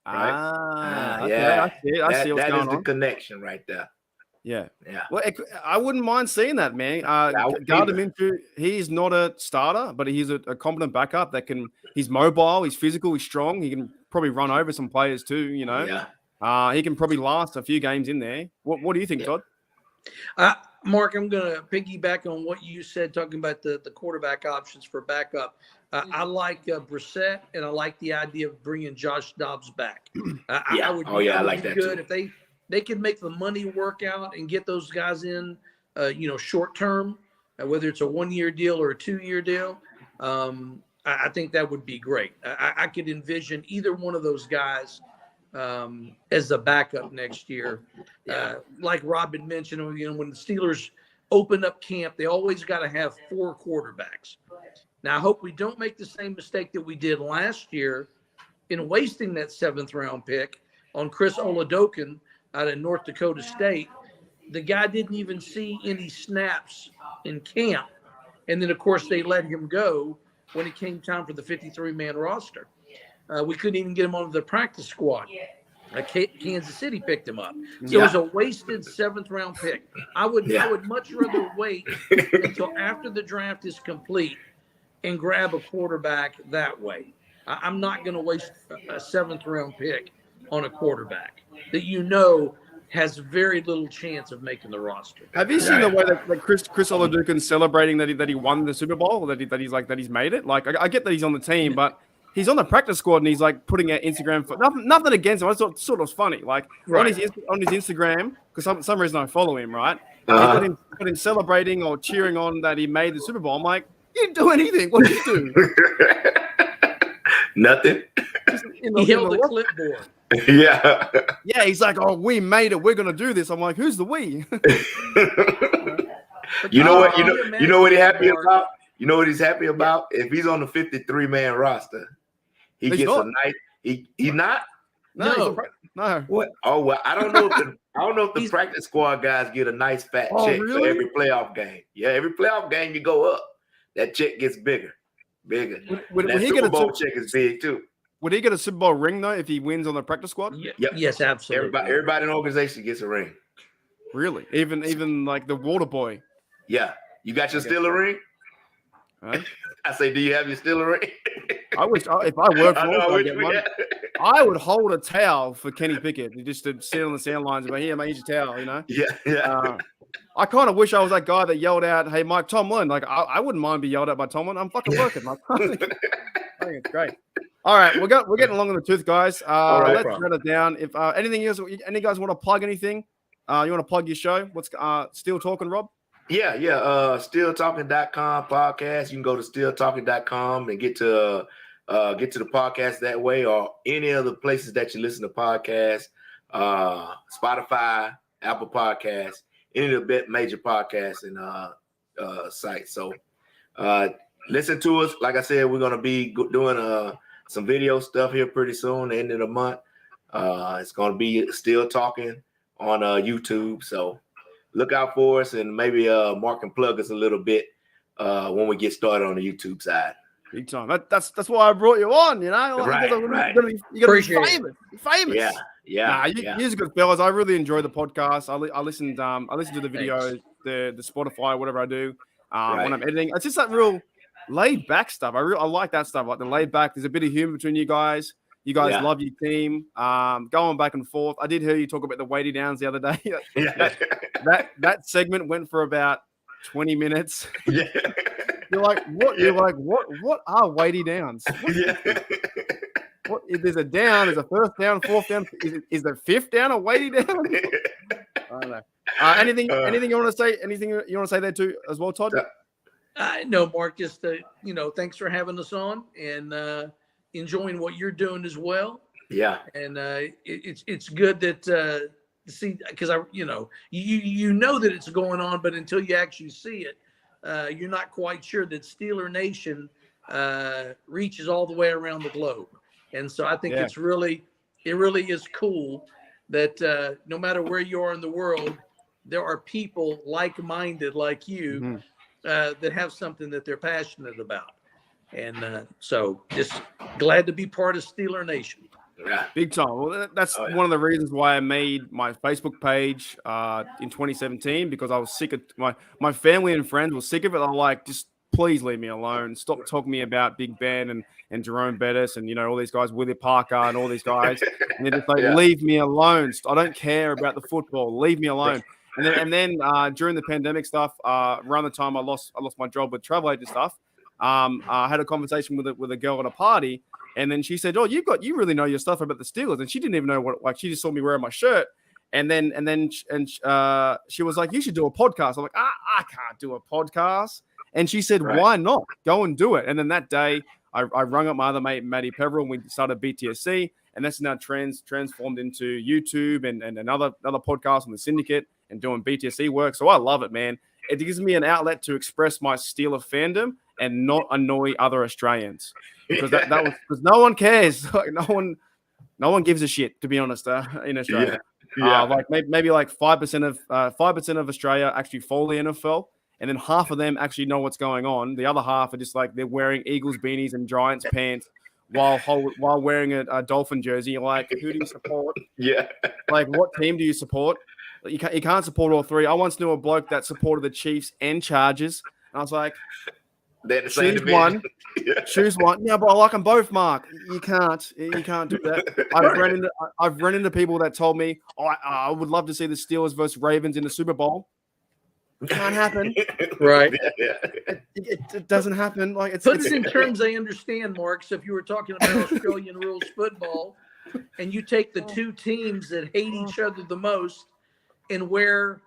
Right? I see what's going on. That is the connection right there. Yeah. Well, I wouldn't mind seeing that, man. Gardner Minshew, he's not a starter, but he's a competent backup he's mobile, he's physical, he's strong. He can probably run over some players too, He can probably last a few games in there. What do you think, Todd? Mark, I'm going to piggyback on what you said, talking about the quarterback options for backup. I like Brissett, and I like the idea of bringing Josh Dobbs back. I like that too. If they can make the money work out and get those guys in, short term, whether it's a 1-year deal or a 2-year deal, I think that would be great. I could envision either one of those guys as a backup next year. Like Robin mentioned, when the Steelers open up camp, they always got to have 4 quarterbacks. Now, I hope we don't make the same mistake that we did last year in wasting that 7th round pick on Chris Oladokun out of North Dakota State. The guy didn't even see any snaps in camp. And then, of course, they let him go when it came time for the 53-man roster. We couldn't even get him onto the practice squad. Kansas City picked him up. So it was a wasted 7th round pick. I would much rather wait until after the draft is complete and grab a quarterback that way. I'm not going to waste a 7th round pick on a quarterback that has very little chance of making the roster. Have you seen the way that Chris Oladukun's celebrating that he won the Super Bowl, or that he's made it? Like I get that he's on the team, but he's on the practice squad and he's like putting out Instagram for nothing against him. I thought sort of funny. Like on his Instagram, because some reason I follow him, right? Got him celebrating or cheering on that he made the Super Bowl. I'm like, you didn't do anything. What did you do? Nothing. He held the clipboard. Yeah. Yeah, he's like, oh, we made it. We're gonna do this. I'm like, who's the we? You know what? You know what he's happy about? You know what he's happy about? If he's on the 53-man roster, he gets a nice. He's not. No. What? Oh well, I don't know if the practice squad guys get a nice fat check for every playoff game. Yeah, every playoff game you go up, that check gets bigger. Would that he Super get Bowl check is big too. Would he get a Super Bowl ring though if he wins on the practice squad? Yep. Yes, absolutely. Everybody in the organization gets a ring. Really? Even like the water boy. Yeah. You got your Steeler ring? Huh? I say, do you have your Steeler ring? I wish if I worked for I would hold a towel for Kenny Pickett just to sit on the sound lines. But here, mate, here's your towel. Yeah. I kind of wish I was that guy that yelled out, "Hey, Mike Tomlin!" Like I wouldn't mind being yelled at by Tomlin. I'm fucking working. Like, I think it's great. All right, we're getting along in the tooth, guys. Let's run it down. If anything else, any guys want to plug anything? You want to plug your show? What's Still Talking, Rob? Yeah. StillTalking.com podcast. You can go to StillTalking.com and get to the podcast that way, or any other places that you listen to podcasts. Spotify, Apple Podcasts, any of the major podcasts and sites. So listen to us. Like I said, we're gonna be doing some video stuff here pretty soon, the end of the month. It's gonna be Still Talking on YouTube. So look out for us, and maybe Mark can plug us a little bit when we get started on the YouTube side. Big time. That's why I brought you on. You know, Right. You're gonna be famous. Famous. Yeah. You're good fellas. I really enjoy the podcast. I listened to the videos, the Spotify, whatever I do when I'm editing. It's just that real laid back stuff. I like that stuff. Like the laid back. There's a bit of humor between you guys. You guys love your team. Going back and forth. I did hear you talk about the weighty downs the other day. that segment went for about 20 minutes. Yeah. You're like, what? You're like, what are weighty downs? What? If there's a down, there's a first down, fourth down. Is the fifth down a weighty down? I don't know. Anything you want to say? Anything you want to say there too as well, Todd? No, Mark. Just thanks for having us on and enjoying what you're doing as well. Yeah. And it's good that see, because you know that it's going on, but until you actually see it, you're not quite sure that Steeler Nation reaches all the way around the globe. And so I think it really is cool that no matter where you are in the world, there are people like-minded like you that have something that they're passionate about. And so just glad to be part of Steeler Nation. Yeah. Big time. Well, that's one of the reasons why I made my Facebook page in 2017, because I was sick of my family and friends were sick of it. I'm like, just please leave me alone. Stop talking to me about Big Ben and Jerome Bettis and all these guys, Willie Parker and all these guys. And they're just like, leave me alone. I don't care about the football. Leave me alone. And then during the pandemic stuff, around the time I lost my job with travel agent stuff, I had a conversation with a girl at a party. And then she said, "Oh, you really know your stuff about the Steelers." And she didn't even know what. Like, she just saw me wearing my shirt. And then she was like, "You should do a podcast." I'm like, "I can't do a podcast." And she said, "Why not? Go and do it." And then that day, I rung up my other mate, Matty Peverill, and we started BTSC. And that's now transformed into YouTube and another podcast on the Syndicate and doing BTSC work. So I love it, man. It gives me an outlet to express my Steeler fandom and not annoy other Australians. Because that was because no one cares. Like, no one gives a shit, to be honest, in Australia. Like maybe like 5% of Australia actually follow the NFL, and then half of them actually know what's going on. The other half are just like they're wearing Eagles beanies and Giants pants while wearing a Dolphin jersey. You're like, who do you support? Yeah. Like, what team do you support? You can't support all three. I once knew a bloke that supported the Chiefs and Chargers, and I was like, choose one. Choose one. Yeah, but I like them both, Mark. You can't do that. I've run into people that told me, I would love to see the Steelers versus Ravens in the Super Bowl. It can't happen. Right. It doesn't happen. Like, Put it in terms I understand, Mark. So if you were talking about Australian rules football, and you take the two teams that hate each other the most and wear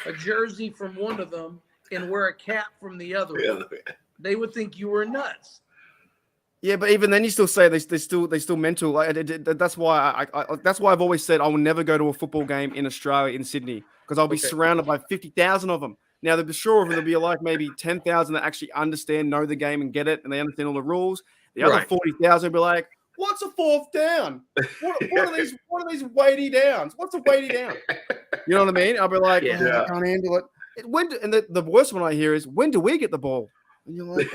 a jersey from one of them and wear a cap from the other one, they would think you were nuts. Yeah, but even then, you still say they're still mental. Like, that's why I've always said I will never go to a football game in Australia in Sydney, because I'll be surrounded by 50,000 of them. Now, there'll be like maybe 10,000 that actually know the game and get it, and they understand all the rules. The other 40,000 will be like, "What's a fourth down? What are these weighty downs? What's a weighty down?" You know what I mean? I'll be like, I can't handle it. And the worst one I hear is, when do we get the ball? And you're like,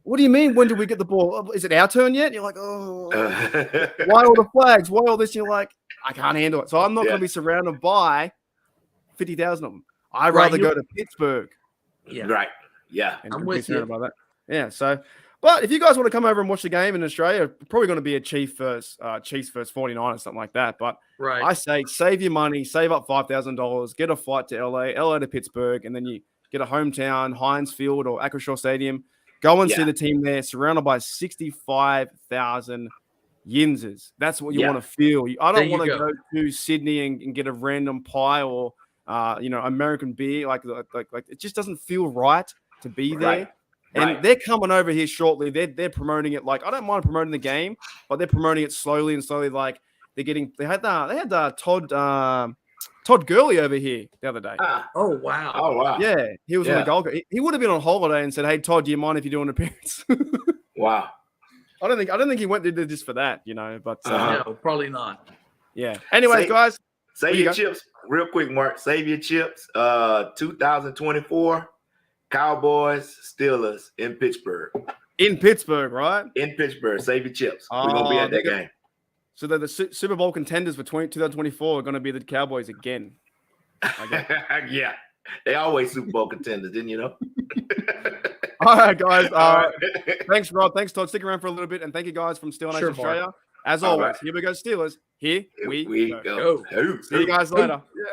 what do you mean, when do we get the ball? Is it our turn yet? And you're like, why all the flags? Why all this? And you're like, I can't handle it. So I'm not going to be surrounded by 50,000 of them. I'd rather go to Pittsburgh. Yeah. Right. Yeah. And I'm with you about that. Yeah. So, But if you guys want to come over and watch the game in Australia, probably going to be a Chiefs versus 49 or something like that. But Right. I say save your money, save up $5,000, get a flight to LA to Pittsburgh, and then you get a hometown, Heinz Field or Acrisure Stadium. Go and see the team there, surrounded by 65,000 Yinzers. That's what you want to feel. I don't want to go to Sydney and get a random pie or American beer. Like it just doesn't feel right to be there. Right. And they're coming over here shortly. They're promoting it. Like I don't mind promoting the game, but they're promoting it slowly. Like they had Todd Gurley over here the other day. Oh wow! Oh wow! Yeah, he was on the Gold Coast. He would have been on holiday and said, "Hey Todd, do you mind if you do an appearance?" Wow. I don't think he went there just for that, But no, probably not. Yeah. Anyways, guys, save your chips real quick, Mark. Save your chips. 2024 Cowboys Steelers in Pittsburgh. In Pittsburgh, right? In Pittsburgh. Save your chips. We're gonna be at that game. So the Super Bowl contenders for 2024 are going to be the Cowboys again. Yeah. They always Super Bowl contenders, didn't you know? All right, guys. Thanks, Rob. Thanks, Todd. Stick around for a little bit. And thank you guys from Steeler Nation Australia. As always, here we go, Steelers. Here we go. Go. See you guys later.